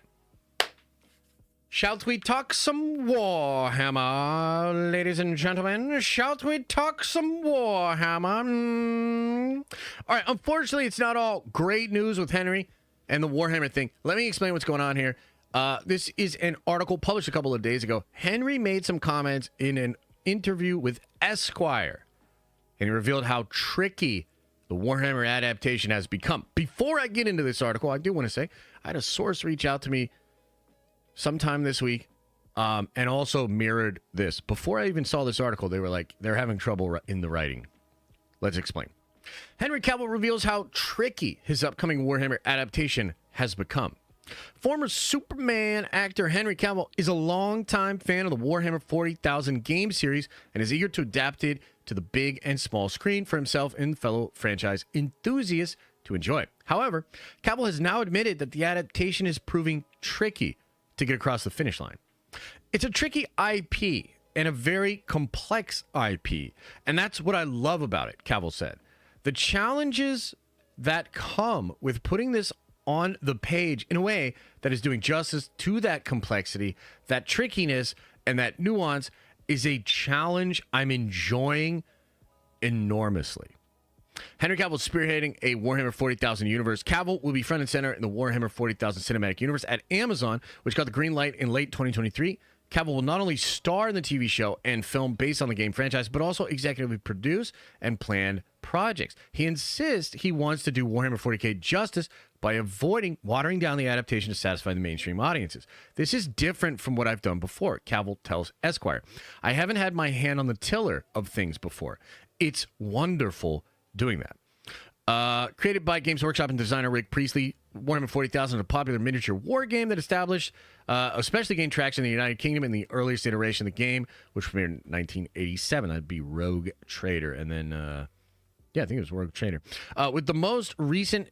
Shall we talk some Warhammer, ladies and gentlemen? Shall we talk some Warhammer? All right, unfortunately, it's not all great news with Henry and the Warhammer thing. Let me explain what's going on here. This is an article published a couple of days ago. Henry made some comments in an interview with Esquire, and he revealed how tricky the Warhammer adaptation has become. Before I get into this article, I do want to say I had a source reach out to me sometime this week, and also mirrored this. Before I even saw this article, they were like, they're having trouble in the writing. Let's explain. Henry Cavill reveals how tricky his upcoming Warhammer adaptation has become. Former Superman actor Henry Cavill is a longtime fan of the Warhammer 40,000 game series and is eager to adapt it to the big and small screen for himself and fellow franchise enthusiasts to enjoy. However, Cavill has now admitted that the adaptation is proving tricky to get across the finish line. It's a tricky IP and a very complex IP, and that's what I love about it, Cavill said. The challenges that come with putting this on the page in a way that is doing justice to that complexity, that trickiness, and that nuance is a challenge I'm enjoying enormously. Henry Cavill is spearheading a Warhammer 40,000 universe. Cavill will be front and center in the Warhammer 40,000 cinematic universe at Amazon, which got the green light in late 2023. Cavill will not only star in the TV show and film based on the game franchise, but also executively produce and plan projects. He insists he wants to do Warhammer 40K justice by avoiding watering down the adaptation to satisfy the mainstream audiences. This is different from what I've done before, Cavill tells Esquire. I haven't had my hand on the tiller of things before. It's wonderful doing that. Created by Games Workshop and designer Rick Priestley, Warhammer 40,000 is a popular miniature war game that established especially gained traction in the United Kingdom in the earliest iteration of the game, which premiered in 1987. That'd be Rogue Trader. And then, I think it was Rogue Trader. With the most recent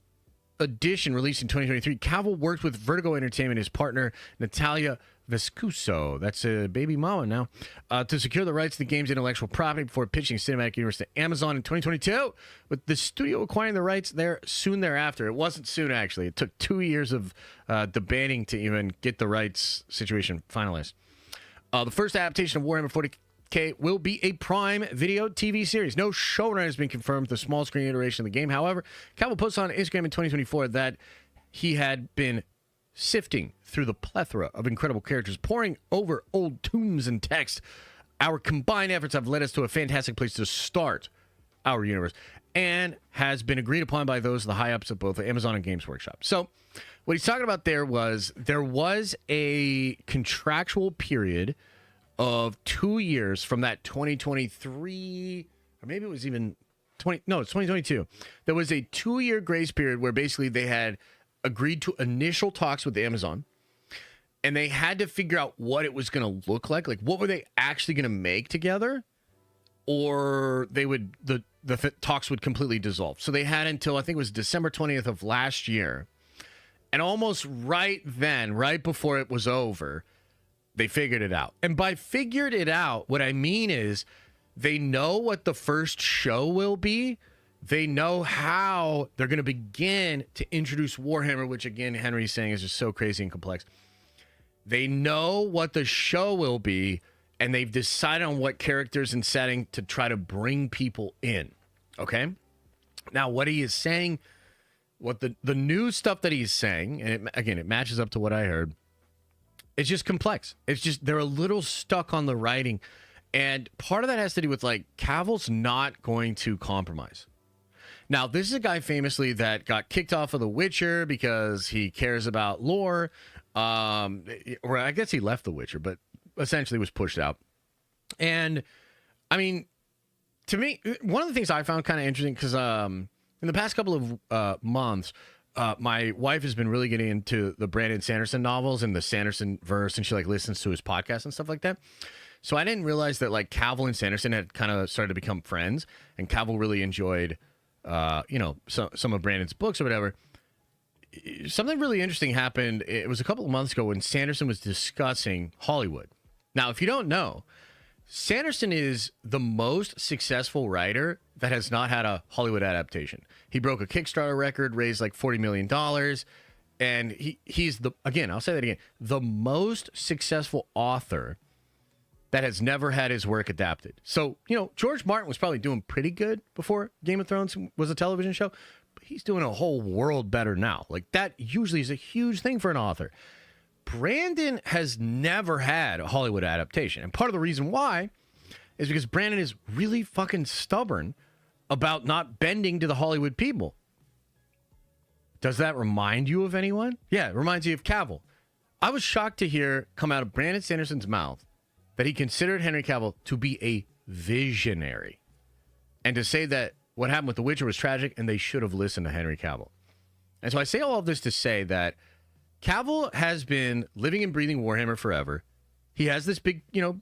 edition released in 2023, Cavill worked with Vertigo Entertainment, his partner, Natalia Vescuso, that's a baby mama now, to secure the rights to the game's intellectual property before pitching Cinematic Universe to Amazon in 2022, with the studio acquiring the rights there soon thereafter. It wasn't soon, actually. It took 2 years of debating to even get the rights situation finalized. The first adaptation of Warhammer 40K will be a Prime Video TV series. No showrunner has been confirmed for the small screen iteration of the game. However, Cavill posted on Instagram in 2024 that he had been sifting through the plethora of incredible characters, poring over old tombs and text. Our combined efforts have led us to a fantastic place to start. our universe, and has been agreed upon by those the high ups of both Amazon and Games Workshop. So what he's talking about there was a contractual period of 2 years from that 2023, or maybe it was even it's 2022. There was a 2-year grace period where basically they had agreed to initial talks with Amazon, and they had to figure out what it was going to look like what were they actually going to make together, or they would the talks would completely dissolve. So they had until I think it was December 20th of last year, and almost right then, right before it was over, they figured it out. And by figured it out, what I mean is they know what the first show will be. They know how they're going to begin to introduce Warhammer, which again, Henry's saying is just so crazy and complex. They know what the show will be, and they've decided on what characters and setting to try to bring people in. Okay? Now, what he is saying, what the new stuff that he's saying, and it matches up to what I heard, it's just complex. It's just they're a little stuck on the writing. And part of that has to do with, Cavill's not going to compromise. Now, this is a guy famously that got kicked off of The Witcher because he cares about lore. Or I guess he left The Witcher, but essentially was pushed out. And, I mean, to me, one of the things I found kind of interesting, because in the past couple of months, my wife has been really getting into the Brandon Sanderson novels and the Sanderson verse, and she listens to his podcast and stuff like that. So I didn't realize that Cavill and Sanderson had kind of started to become friends, and Cavill really enjoyed, some of Brandon's books or whatever. Something really interesting happened. It was a couple of months ago when Sanderson was discussing Hollywood. Now, if you don't know, Sanderson is the most successful writer that has not had a Hollywood adaptation. He broke a Kickstarter record, raised $40 million, and he's I'll say that again, the most successful author that has never had his work adapted. So, George Martin was probably doing pretty good before Game of Thrones was a television show, but he's doing a whole world better now. That usually is a huge thing for an author. Brandon has never had a Hollywood adaptation. And part of the reason why is because Brandon is really fucking stubborn about not bending to the Hollywood people. Does that remind you of anyone? Yeah, it reminds you of Cavill. I was shocked to hear come out of Brandon Sanderson's mouth that he considered Henry Cavill to be a visionary, and to say that what happened with The Witcher was tragic and they should have listened to Henry Cavill. And so I say all of this to say that Cavill has been living and breathing Warhammer forever. He has this big,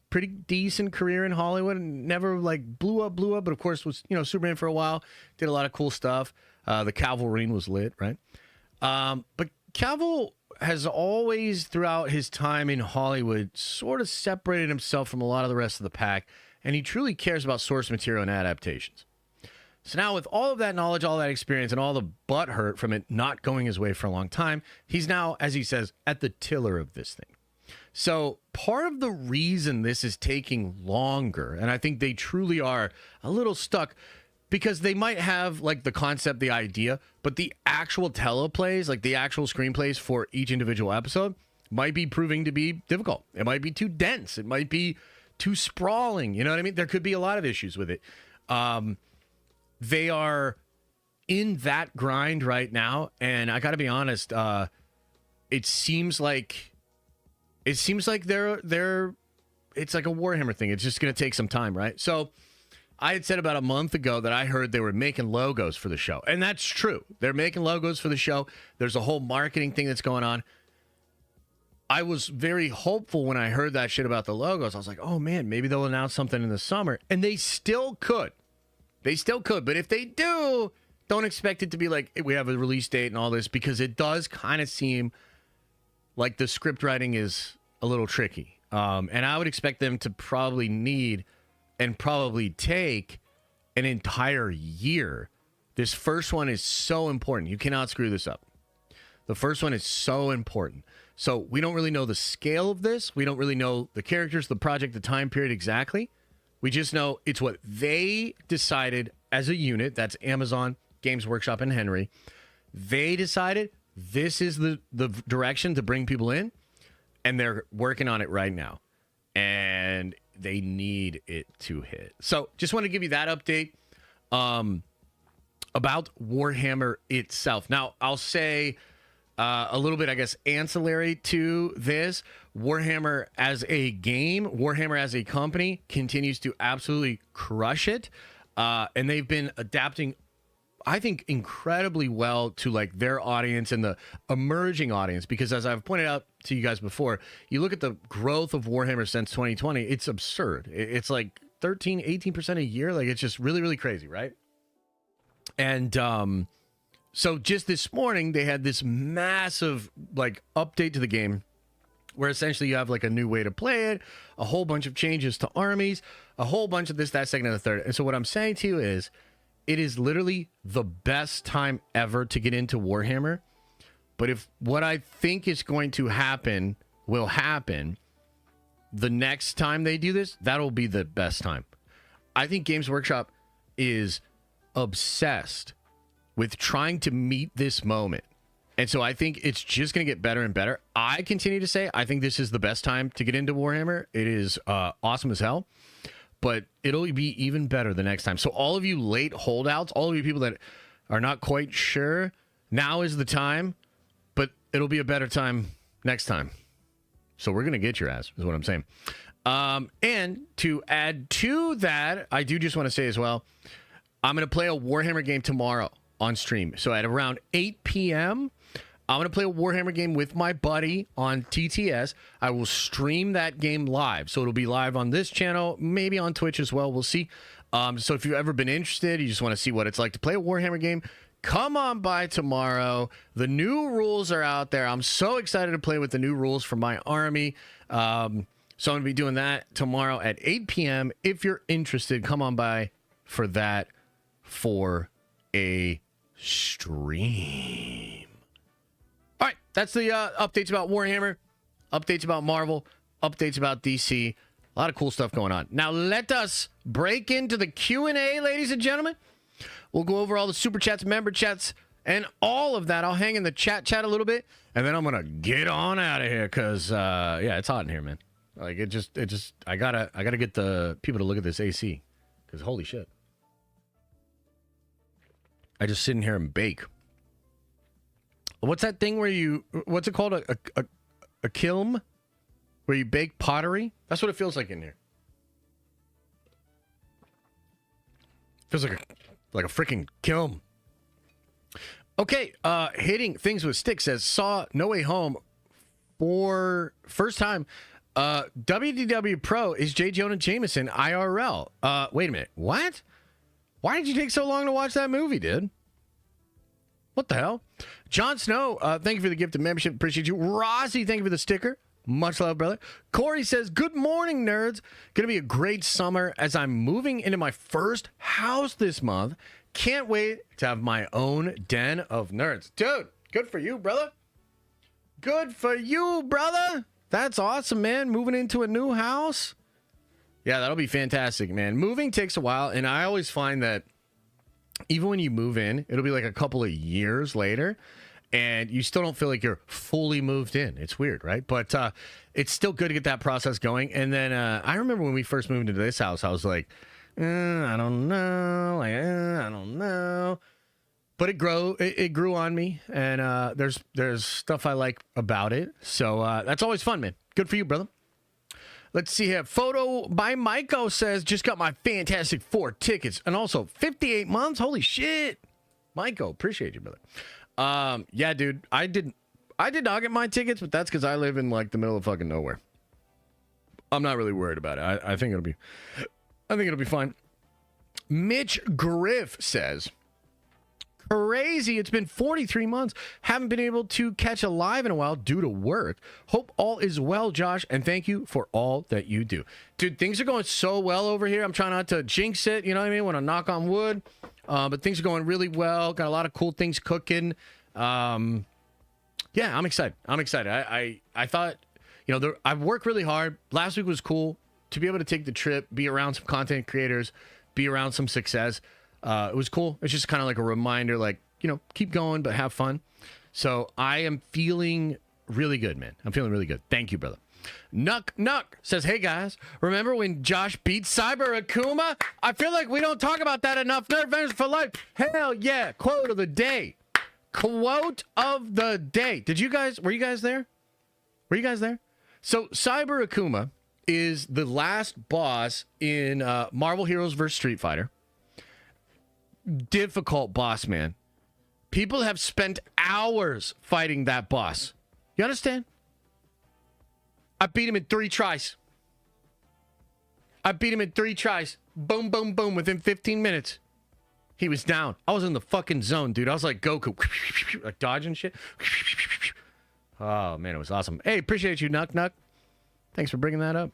pretty decent career in Hollywood and never blew up, but of course was, Superman for a while, did a lot of cool stuff. The Cavalry was lit, right? But Cavill has always, throughout his time in Hollywood, sort of separated himself from a lot of the rest of the pack, and he truly cares about source material and adaptations. So now with all of that knowledge, all that experience, and all the butthurt from it not going his way for a long time, he's now, as he says, at the tiller of this thing. So part of the reason this is taking longer, and I think they truly are a little stuck, because they might have the concept, the idea, but the actual teleplays, the actual screenplays for each individual episode might be proving to be difficult. It might be too dense. It might be too sprawling. You know what I mean? There could be a lot of issues with it. They are in that grind right now, and I got to be honest. It seems like they're. It's like a Warhammer thing. It's just going to take some time, right? So I had said about a month ago that I heard they were making logos for the show. And that's true. They're making logos for the show. There's a whole marketing thing that's going on. I was very hopeful when I heard that shit about the logos. I was like, oh man, maybe they'll announce something in the summer. And they still could. But if they do, don't expect it to be we have a release date and all this, because it does kind of seem like the script writing is a little tricky. And I would expect them to probably need and probably take an entire year. This first one is so important. You cannot screw this up. The first one is so important. So we don't really know the scale of this. We don't really know the characters, the project, the time period exactly. We just know it's what they decided as a unit. That's Amazon, Games Workshop, and Henry. They decided this is the direction to bring people in, and they're working on it right now. And they need it to hit. So just want to give you that update. about Warhammer itself. Now, I'll say a little bit, I guess, ancillary to this. Warhammer as a game, Warhammer as a company continues to absolutely crush it. And they've been adapting, I think, incredibly well to like their audience and the emerging audience, because as I've pointed out to you guys before, you look at the growth of Warhammer since 2020, it's absurd. It's like 13, 18% a year. Like, it's just really, really crazy, right? And so just this morning, they had this massive like update to the game where essentially you have like a new way to play it, a whole bunch of changes to armies, a whole bunch of this, that, second, and the third. And so what I'm saying to you is, it is literally the best time ever to get into Warhammer. But if what I think is going to happen will happen, the next time they do this, that'll be the best time. I think Games Workshop is obsessed with trying to meet this moment. And so I think it's just going to get better and better. I continue to say I think this is the best time to get into Warhammer. It is awesome as hell. But it'll be even better the next time. So all of you late holdouts, all of you people that are not quite sure, now is the time. But it'll be a better time next time. So we're going to get your ass, is what I'm saying. And to add to that, I do just want to say as well, I'm going to play a Warhammer game tomorrow on stream. So at around 8 p.m., I'm going to play a Warhammer game with my buddy on TTS. I will stream that game live. So it'll be live on this channel, maybe on Twitch as well. We'll see. So if you've ever been interested, you just want to see what it's like to play a Warhammer game, come on by tomorrow. The new rules are out there. I'm so excited to play with the new rules for my army. So I'm going to be doing that tomorrow at 8 p.m. If you're interested, come on by for that for a stream. All right, that's the updates about Warhammer, updates about Marvel, updates about DC. A lot of cool stuff going on. Now let us break into the Q&A, ladies and gentlemen. We'll go over all the super chats, member chats, and all of that. I'll hang in the chat a little bit, and then I'm gonna get on out of here because yeah, it's hot in here, man. Like it just I gotta get the people to look at this AC because holy shit. I just sit in here and bake. What's that thing where what's it called? A kiln? Where you bake pottery? That's what it feels like in here. Feels like a freaking kiln. Okay, hitting things with sticks says, saw No Way Home for first time. WDW Pro is J. Jonah Jameson IRL. Wait a minute. What? Why did you take so long to watch that movie, dude? What the hell? Jon Snow, thank you for the gift of membership. Appreciate you. Rossi, thank you for the sticker. Much love, brother. Corey says, good morning, nerds. Gonna be a great summer as I'm moving into my first house this month. Can't wait to have my own den of nerds. Dude, good for you, brother. Good for you, brother. That's awesome, man. Moving into a new house. Yeah, that'll be fantastic, man. Moving takes a while, and I always find that even when you move in, it'll be like a couple of years later, and you still don't feel like you're fully moved in. It's weird, right? But it's still good to get that process going. And then I remember when we first moved into this house, I was like, I don't know. I don't know. But it grew on me, and there's stuff I like about it. So that's always fun, man. Good for you, brother. Let's see here. Photo by Maiko says, just got my Fantastic Four tickets and also 58 months. Holy shit. Maiko, appreciate you, brother. Yeah, dude, I did not get my tickets, but that's because I live in like the middle of fucking nowhere. I'm not really worried about it. I think it'll be fine. Mitch Griff says, crazy. It's been 43 months. Haven't been able to catch a live in a while due to work. Hope all is well, Josh, and thank you for all that you do. Dude, things are going so well over here. I'm trying not to jinx it, you know what I mean? When I knock on wood. But things are going really well. Got a lot of cool things cooking. Yeah, I'm excited. I thought, you know, I've worked really hard. Last week was cool to be able to take the trip, be around some content creators, be around some success. It was cool. It's just kind of like a reminder, like, you know, keep going, but have fun. So I am feeling really good, man. I'm feeling really good. Thank you, brother. Nuck says, hey guys, remember when Josh beat Cyber Akuma? I feel like we don't talk about that enough. Nerd Avengers for life. Hell yeah. Quote of the day. Quote of the day. Were you guys there? Were you guys there? So Cyber Akuma is the last boss in Marvel Heroes vs. Street Fighter. Difficult boss, man. People have spent hours fighting that boss. You understand? I beat him in 3 tries. Boom, boom, boom. Within 15 minutes, he was down. I was in the fucking zone, dude. I was like Goku. Like dodging shit. Oh, man, it was awesome. Hey, appreciate you, Nuck. Thanks for bringing that up.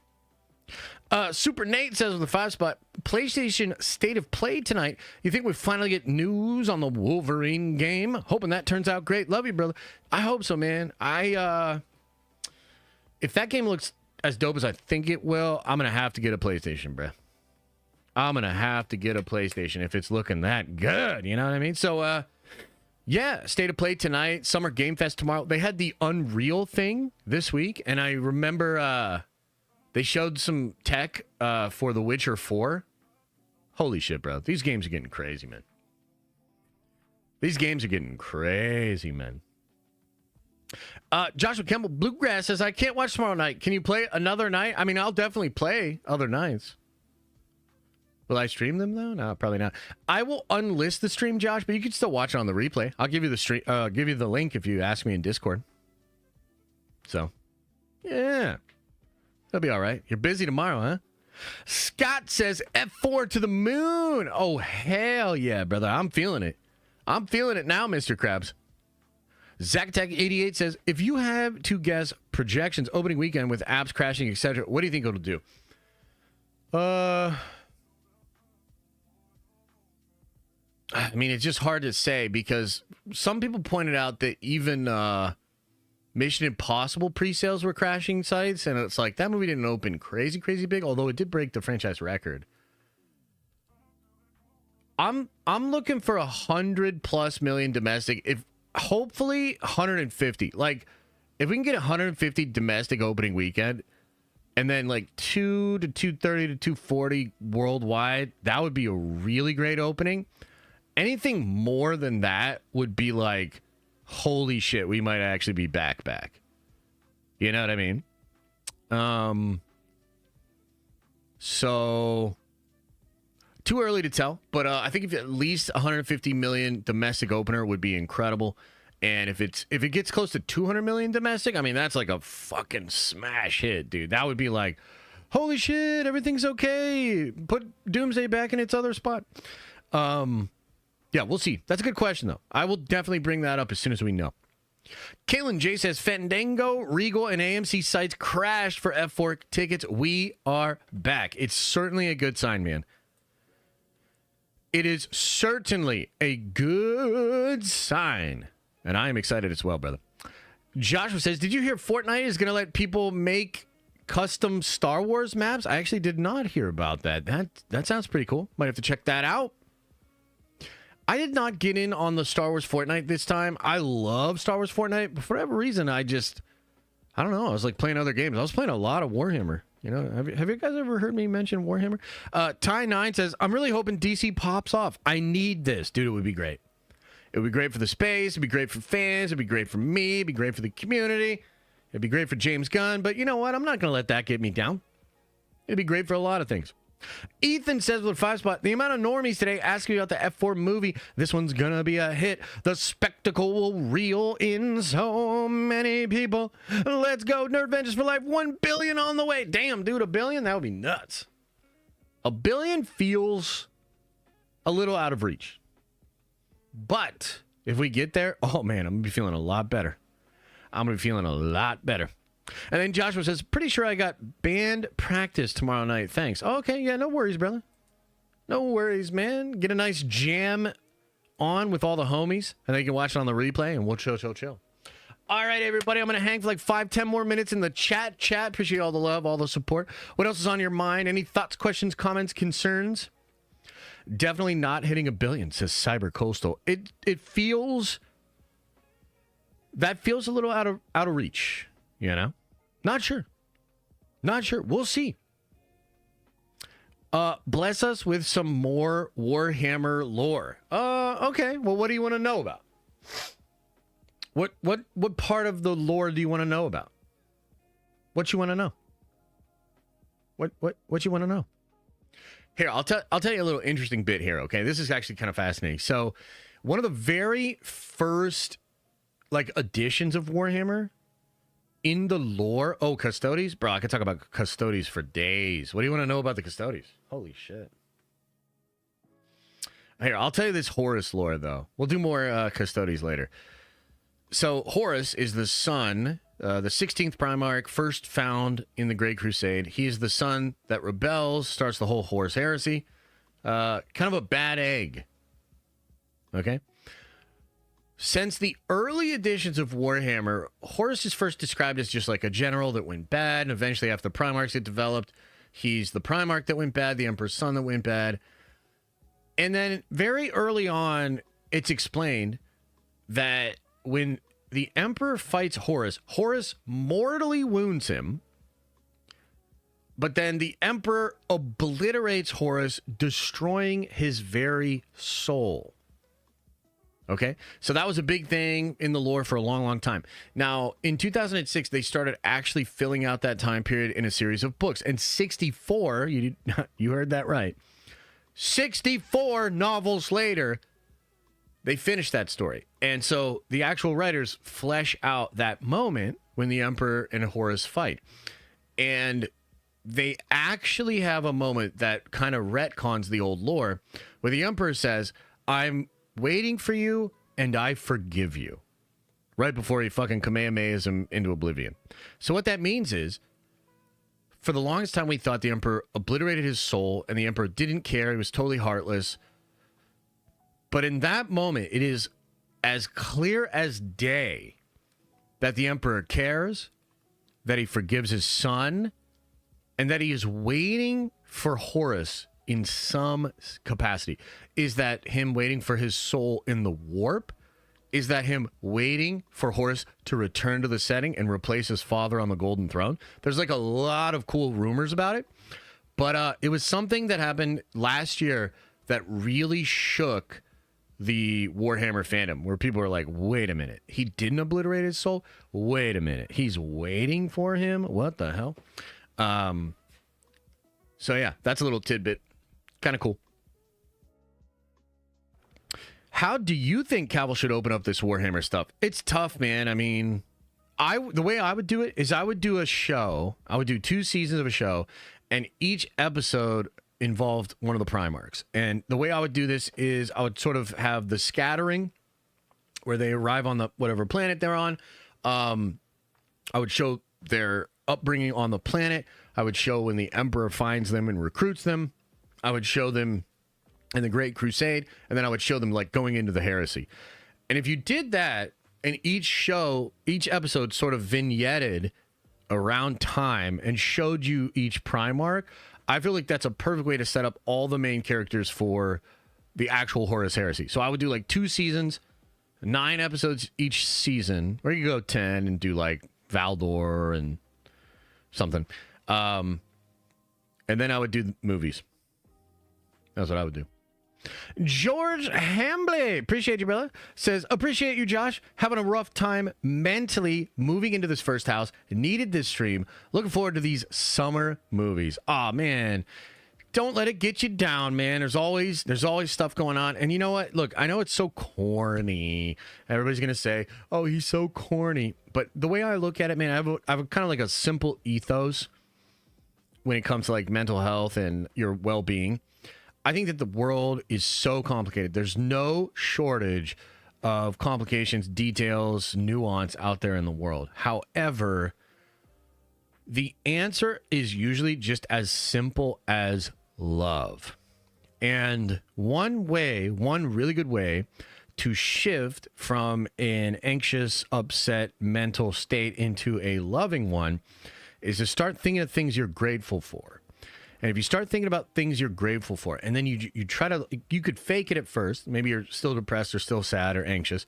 Super Nate says with a 5 spot, PlayStation State of Play tonight. You think we finally get news on the Wolverine game? Hoping that turns out great. Love you, brother. I hope so, man. If that game looks as dope as I think it will, I'm going to have to get a PlayStation, bruh. I'm going to have to get a PlayStation if it's looking that good. You know what I mean? So, yeah, State of Play tonight, Summer Game Fest tomorrow. They had the Unreal thing this week, and I remember they showed some tech for The Witcher 4. Holy shit, bro. These games are getting crazy, man. Joshua Campbell Bluegrass says, I can't watch tomorrow night. Can you play another night? I mean, I'll definitely play other nights. Will I stream them, though? No, probably not. I will unlist the stream, Josh, but you can still watch it on the replay. I'll give you the stream, give you the link if you ask me in Discord. So, yeah. That'll be all right. You're busy tomorrow, huh? Scott says, F4 to the moon. Oh, hell yeah, brother. I'm feeling it. I'm feeling it now, Mr. Krabs. Zacatech88 says, if you have to guess projections opening weekend with apps crashing, etc., what do you think it'll do? I mean, it's just hard to say because some people pointed out that even Mission Impossible pre-sales were crashing sites, and it's like that movie didn't open crazy big, although it did break the franchise record. I'm looking for 100+ million domestic. If hopefully 150. Like, if we can get 150 domestic opening weekend, and then like 2 to 230 to 240 worldwide, that would be a really great opening. Anything more than that would be like, holy shit, we might actually be back. You know what I mean? So too early to tell, but I think if at least 150 million domestic opener would be incredible. And if it gets close to 200 million domestic, I mean, that's like a fucking smash hit, dude. That would be like, holy shit, everything's okay. Put Doomsday back in its other spot. Yeah, we'll see. That's a good question, though. I will definitely bring that up as soon as we know. Kaylin J says, Fandango, Regal, and AMC sites crashed for F4 tickets. We are back. It's certainly a good sign, man. It is certainly a good sign. And I am excited as well, brother. Joshua says, did you hear Fortnite is going to let people make custom Star Wars maps? I actually did not hear about that. That sounds pretty cool. Might have to check that out. I did not get in on the Star Wars Fortnite this time. I love Star Wars Fortnite, but for whatever reason, I don't know. I was like playing other games. I was playing a lot of Warhammer. You know, have you guys ever heard me mention Warhammer? Ty9 says, I'm really hoping DC pops off. I need this. Dude, it would be great. It would be great for the space. It'd be great for fans. It'd be great for me. It'd be great for the community. It'd be great for James Gunn. But you know what? I'm not going to let that get me down. It'd be great for a lot of things. Ethan says with a 5 spot, the amount of normies today asking about the F4 movie, this one's gonna be a hit. The spectacle will reel in so many people. Let's go, Nerd Ventures for life. 1 billion on the way. Damn, dude, 1 billion? That would be nuts. 1 billion feels a little out of reach. But if we get there, oh man, I'm gonna be feeling a lot better. And then Joshua says, pretty sure I got band practice tomorrow night. Thanks. Oh, okay, yeah, no worries, brother. No worries, man. Get a nice jam on with all the homies, and then you can watch it on the replay, and we'll chill. All right, everybody, I'm going to hang for like 5-10 more minutes in the chat. Appreciate all the love, all the support. What else is on your mind? Any thoughts, questions, comments, concerns? Definitely not hitting 1 billion, says Cyber Coastal. It feels... That feels a little out of reach, you know? Not sure. Not sure. We'll see. Bless us with some more Warhammer lore. Okay. Well, what do you want to know about? What part of the lore do you want to know about? What you want to know? What you want to know? Here, I'll tell you a little interesting bit here, okay? This is actually kind of fascinating. So, one of the very first editions of Warhammer in the lore. Oh, Custodes? Bro, I could talk about Custodes for days. What do you want to know about the Custodes? Holy shit. Here, I'll tell you this Horus lore, though. We'll do more Custodes later. So, Horus is the son, the 16th Primarch, first found in the Great Crusade. He is the son that rebels, starts the whole Horus heresy. Kind of a bad egg. Okay? Since the early editions of Warhammer, Horus is first described as just like a general that went bad, and eventually after the Primarchs get developed, he's the Primarch that went bad, the Emperor's son that went bad. And then very early on, it's explained that when the Emperor fights Horus, Horus mortally wounds him, but then the Emperor obliterates Horus, destroying his very soul. Okay, so that was a big thing in the lore for a long, long time. Now, in 2006, they started actually filling out that time period in a series of books. And 64, you heard that right, 64 novels later, they finished that story. And so the actual writers flesh out that moment when the Emperor and Horus fight. And they actually have a moment that kind of retcons the old lore, where the Emperor says, I'm waiting for you, and I forgive you. Right before he fucking Kamehamehas him into oblivion. So what that means is, for the longest time we thought the Emperor obliterated his soul, and the Emperor didn't care, he was totally heartless. But in that moment, it is as clear as day that the Emperor cares, that he forgives his son, and that he is waiting for Horus in some capacity. Is that him waiting for his soul in the warp? Is that him waiting for Horus to return to the setting and replace his father on the Golden Throne? There's like a lot of cool rumors about it. But it was something that happened last year that really shook the Warhammer fandom, where people were like, wait a minute, he didn't obliterate his soul? Wait a minute, he's waiting for him? What the hell? So yeah, that's a little tidbit. Kind of cool. How do you think Cavill should open up this Warhammer stuff? It's tough, man. I mean, the way I would do it is I would do a show. I would do 2 seasons of a show, and each episode involved one of the Primarchs. And the way I would do this is I would sort of have the scattering where they arrive on the whatever planet they're on. I would show their upbringing on the planet. I would show when the Emperor finds them and recruits them. I would show them in the Great Crusade, and then I would show them like going into the heresy. And if you did that, and each episode sort of vignetted around time and showed you each Primarch, I feel like that's a perfect way to set up all the main characters for the actual Horus heresy. So I would do like 2 seasons, 9 episodes each season, or you could go 10 and do like Valdor and something. And then I would do movies. That's what I would do. George Hambley, appreciate you, brother, says, appreciate you, Josh. Having a rough time mentally moving into this first house. Needed this stream. Looking forward to these summer movies. Aw, man. Don't let it get you down, man. There's always stuff going on. And you know what? Look, I know it's so corny. Everybody's going to say, oh, he's so corny. But the way I look at it, man, I have a kind of like a simple ethos when it comes to like mental health and your well-being. I think that the world is so complicated. There's no shortage of complications, details, nuance out there in the world. However, the answer is usually just as simple as love. And one really good way to shift from an anxious, upset mental state into a loving one is to start thinking of things you're grateful for. And if you start thinking about things you're grateful for, and then you try to, you could fake it at first. Maybe you're still depressed or still sad or anxious.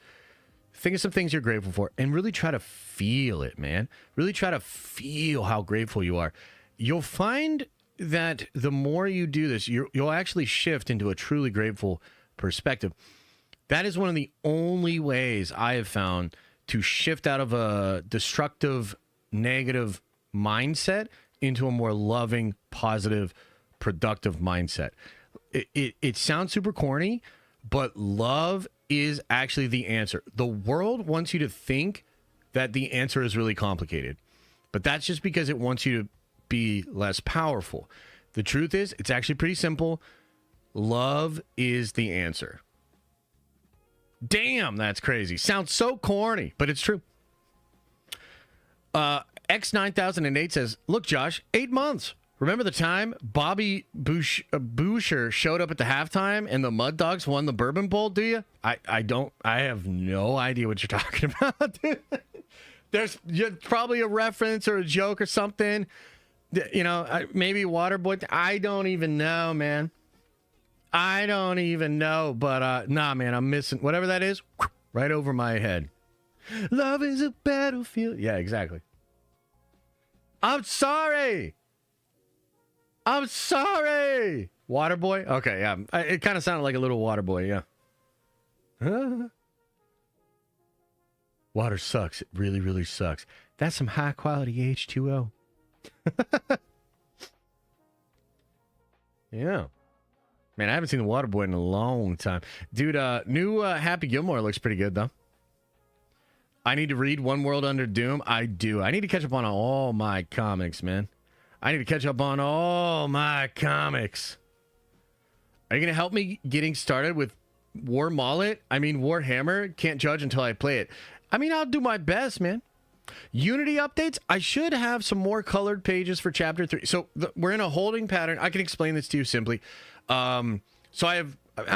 Think of some things you're grateful for and really try to feel it, man. Really try to feel how grateful you are. you'll find that the more you do this, you'll actually shift into a truly grateful perspective. That is one of the only ways I have found to shift out of a destructive, negative mindset into a more loving, positive, productive mindset. It sounds super corny, but love is actually the answer. The world wants you to think that the answer is really complicated, but that's just because it wants you to be less powerful. The truth is, it's actually pretty simple. Love is the answer. Damn, that's crazy. Sounds so corny, but it's true. X9008 says, look, Josh, 8 months. Remember the time Bobby Boucher showed up at the halftime and the Mud Dogs won the Bourbon Bowl, do you? I don't. I have no idea what you're talking about, dude. There's probably a reference or a joke or something. You know, maybe Waterboy. I don't even know, man. I don't even know. But, nah, man, I'm missing whatever that is right over my head. Love is a battlefield. Yeah, exactly. I'm sorry. I'm sorry. Waterboy? Okay, yeah. It kind of sounded like a little Waterboy, yeah. Water sucks. It really, really sucks. That's some high-quality H2O. Yeah. Man, I haven't seen the Waterboy in a long time. Dude, new Happy Gilmore looks pretty good, though. I need to read One World Under Doom. I do. I need to catch up on all my comics, man. I need to catch up on all my comics. Are you going to help me getting started with War Mallet? I mean, Warhammer? Can't judge until I play it. I mean, I'll do my best, man. Unity updates? I should have some more colored pages for Chapter 3. So we're in a holding pattern. I can explain this to you simply. I'm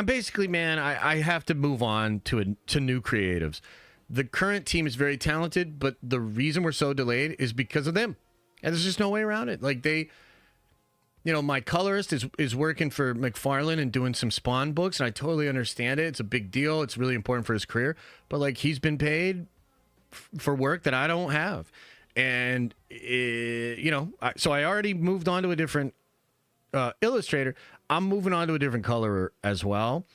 basically, man, I have to move on to new creatives. The current team is very talented, but the reason we're so delayed is because of them. And there's just no way around it. Like my colorist is working for McFarlane and doing some Spawn books, and I totally understand it. It's a big deal. It's really important for his career. But like, he's been paid for work that I don't have. And, so I already moved on to a different illustrator. I'm moving on to a different color as well.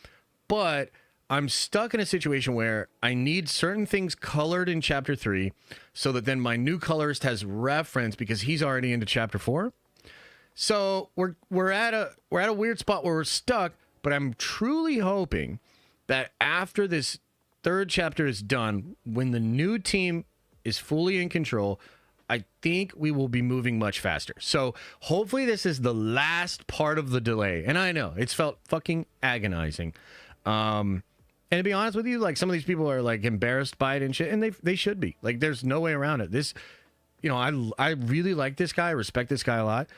But I'm stuck in a situation where I need certain things colored in Chapter 3 so that then my new colorist has reference because he's already into Chapter 4. So we're at a weird spot where we're stuck, but I'm truly hoping that after this third chapter is done, when the new team is fully in control, I think we will be moving much faster. So hopefully this is the last part of the delay. And I know it's felt fucking agonizing. And to be honest with you, like, some of these people are like embarrassed by it and shit, and they should be. Like, there's no way around it. This, I really like this guy, I respect this guy a lot,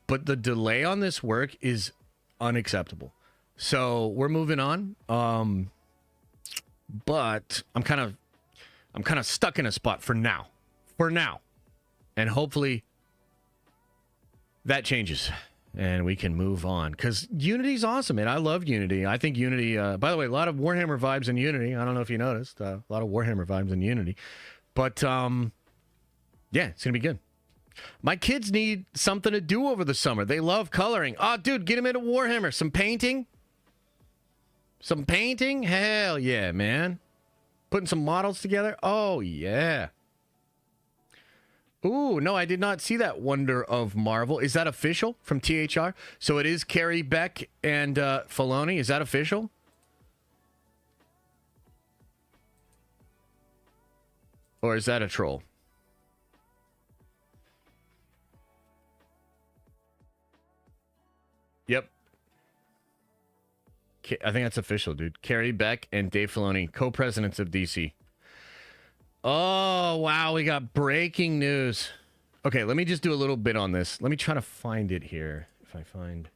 but the delay on this work is unacceptable. So we're moving on. But I'm kind of stuck in a spot for now. And hopefully that changes and we can move on, because Unity's awesome, man. I love Unity. I think Unity, by the way, a lot of Warhammer vibes in Unity. I don't know if you noticed, a lot of Warhammer vibes in Unity, but yeah, it's gonna be good. My kids need something to do over the summer. They love coloring. Oh, dude, get them into Warhammer. Some painting. Hell yeah, man. Putting some models together. Oh yeah. Ooh, no, I did not see that Wonder of Marvel. Is that official from THR? So it is Carrie Beck and Filoni. Is that official? Or is that a troll? Yep. I think that's official, dude. Carrie Beck and Dave Filoni, co-presidents of DC. Oh, wow. We got breaking news. Okay, let me just do a little bit on this. Let me try to find it here. If I find...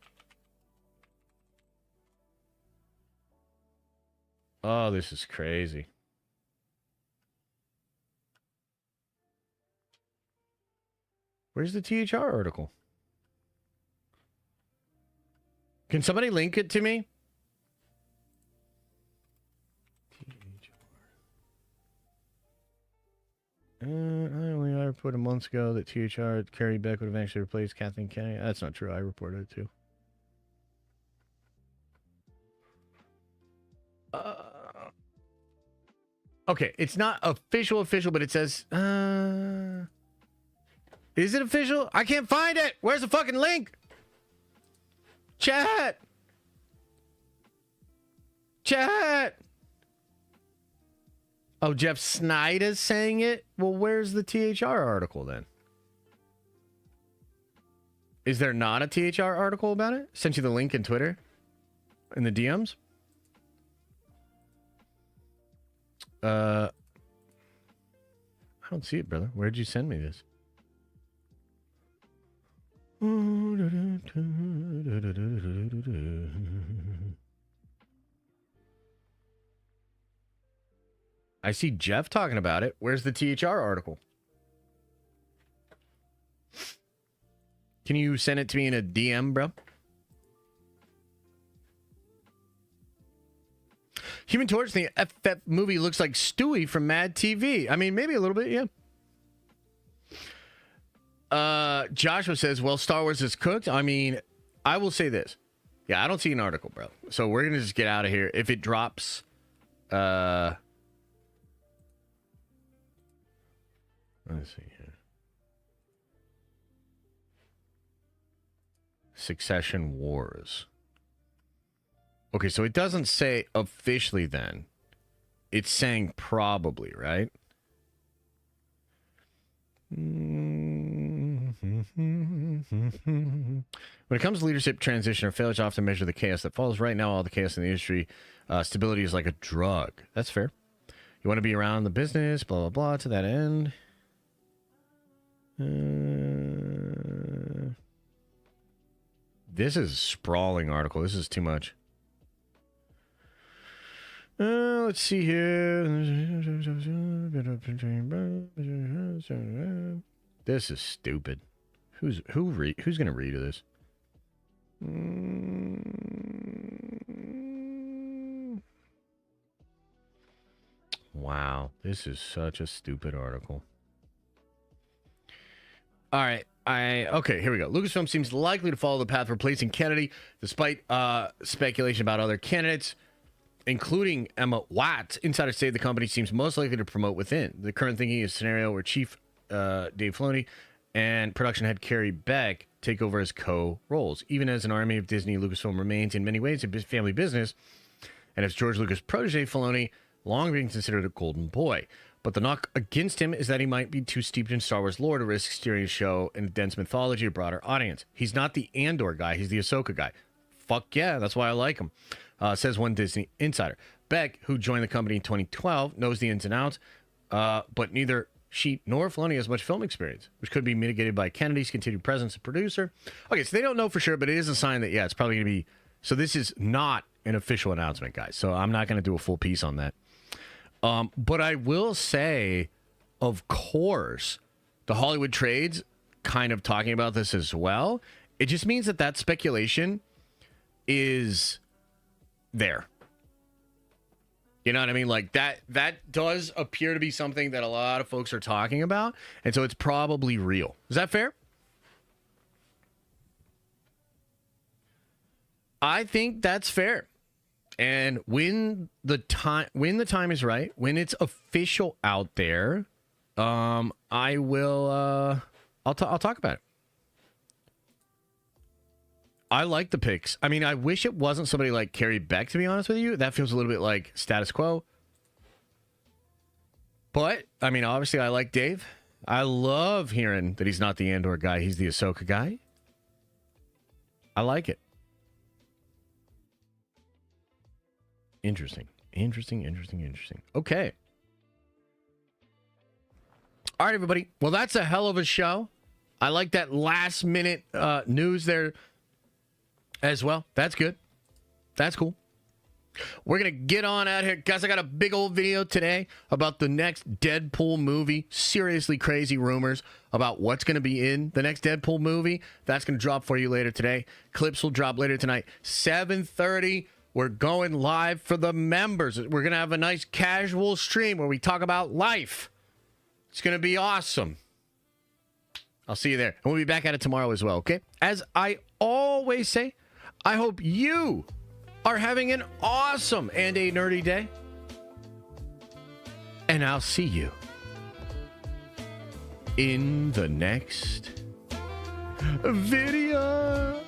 Oh, this is crazy. Where's the THR article? Can somebody link it to me? I I reported months ago that THR Carrie Beck would eventually replace Kathleen Kennedy. That's not true. I reported it too. Okay, it's not official, but it says... is it official? I can't find it. Where's the fucking link? Chat. Oh, Jeff Snyder's saying it? Well, where's the THR article then? Is there not a THR article about it? Sent you the link in Twitter? In the DMs? I don't see it, brother. Where'd you send me this? I see Jeff talking about it. Where's the THR article? Can you send it to me in a DM, bro? Human Torch, the FF movie looks like Stewie from Mad TV. I mean, maybe a little bit, yeah. Joshua says, well, Star Wars is cooked. I mean, I will say this. Yeah, I don't see an article, bro. So we're going to just get out of here. If it drops, let's see here. Succession Wars. Okay, so it doesn't say officially then. It's saying probably, right? When it comes to leadership transition or failure to often measure the chaos that follows, right now all the chaos in the industry, stability is like a drug. That's fair. You want to be around the business, blah, blah, blah, to that end. This is a sprawling article. This is too much. Let's see here. This is stupid. Who's gonna read this? Wow, this is such a stupid article. All right, okay, here we go. Lucasfilm seems likely to follow the path of replacing Kennedy, despite speculation about other candidates, including Emma Watts. Insiders say the company seems most likely to promote within. The current thinking is a scenario where Chief Dave Filoni and production head Carrie Beck take over as co-roles. Even as an army of Disney, Lucasfilm remains in many ways a family business, and as George Lucas' protege, Filoni long been considered a golden boy. But the knock against him is that he might be too steeped in Star Wars lore to risk steering a show in a dense mythology to a broader audience. He's not the Andor guy, he's the Ahsoka guy. Fuck yeah, that's why I like him, says one Disney insider. Beck, who joined the company in 2012, knows the ins and outs, but neither she nor Filoni has much film experience, which could be mitigated by Kennedy's continued presence as producer. Okay, so they don't know for sure, but it is a sign that, yeah, it's probably going to be... So this is not an official announcement, guys, so I'm not going to do a full piece on that. But I will say, of course, the Hollywood trades kind of talking about this as well. It just means that that speculation is there. You know what I mean? Like that does appear to be something that a lot of folks are talking about. And so it's probably real. Is that fair? I think that's fair. And when the time is right, when it's official out there, I will I'll talk about it. I like the picks. I mean, I wish it wasn't somebody like Carrie Beck, to be honest with you. That feels a little bit like status quo. But, I mean, obviously I like Dave. I love hearing that he's not the Andor guy. He's the Ahsoka guy. I like it. Interesting. Okay. All right, everybody. Well, that's a hell of a show. I like that last minute news there as well. That's good. That's cool. We're going to get on out here. Guys, I got a big old video today about the next Deadpool movie. Seriously crazy rumors about what's going to be in the next Deadpool movie. That's going to drop for you later today. Clips will drop later tonight. 7:30. We're going live for the members. We're going to have a nice casual stream where we talk about life. It's going to be awesome. I'll see you there. And we'll be back at it tomorrow as well, okay? As I always say, I hope you are having an awesome and a nerdy day. And I'll see you in the next video.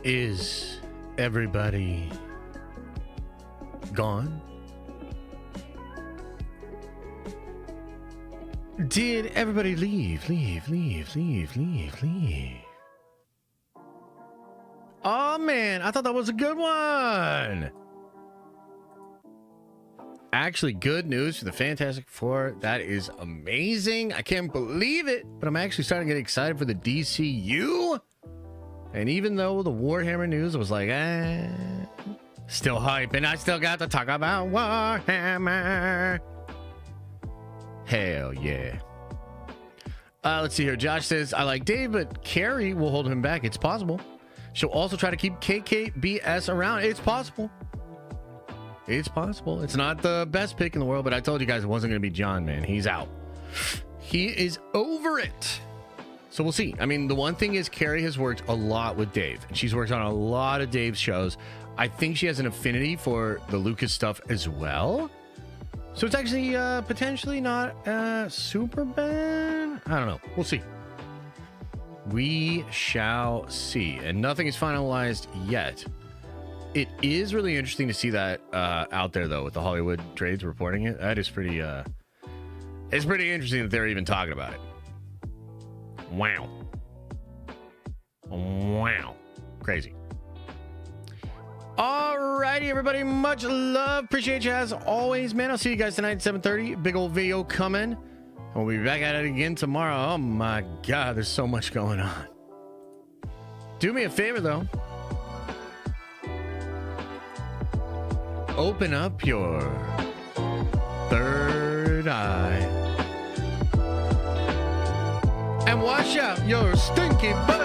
Is everybody gone? Did everybody leave? Oh man, I thought that was a good one. Actually, good news for the Fantastic Four. That is amazing. I can't believe it, but I'm actually starting to get excited for the DCU. And even though the Warhammer news was like, still hype, and I still got to talk about Warhammer. Hell yeah. Let's see here. Josh says, I like Dave, but Carrie will hold him back. It's possible. She'll also try to keep KKBS around. It's possible. It's possible. It's not the best pick in the world, but I told you guys it wasn't going to be John, man. He's out. He is over it. So we'll see. I mean, the one thing is Carrie has worked a lot with Dave, and she's worked on a lot of Dave's shows. I think she has an affinity for the Lucas stuff as well. So it's actually potentially not super bad. I don't know. We'll see. We shall see. And nothing is finalized yet. It is really interesting to see that out there, though, with the Hollywood trades reporting it. That is pretty... it's pretty interesting that they're even talking about it. Wow. Wow. Crazy. Alrighty, everybody. Much love. Appreciate you as always, man. I'll see you guys tonight at 7:30. Big old video coming. And we'll be back at it again tomorrow. Oh, my God. There's so much going on. Do me a favor, though. Open up your third eye. And wash out your stinky butt.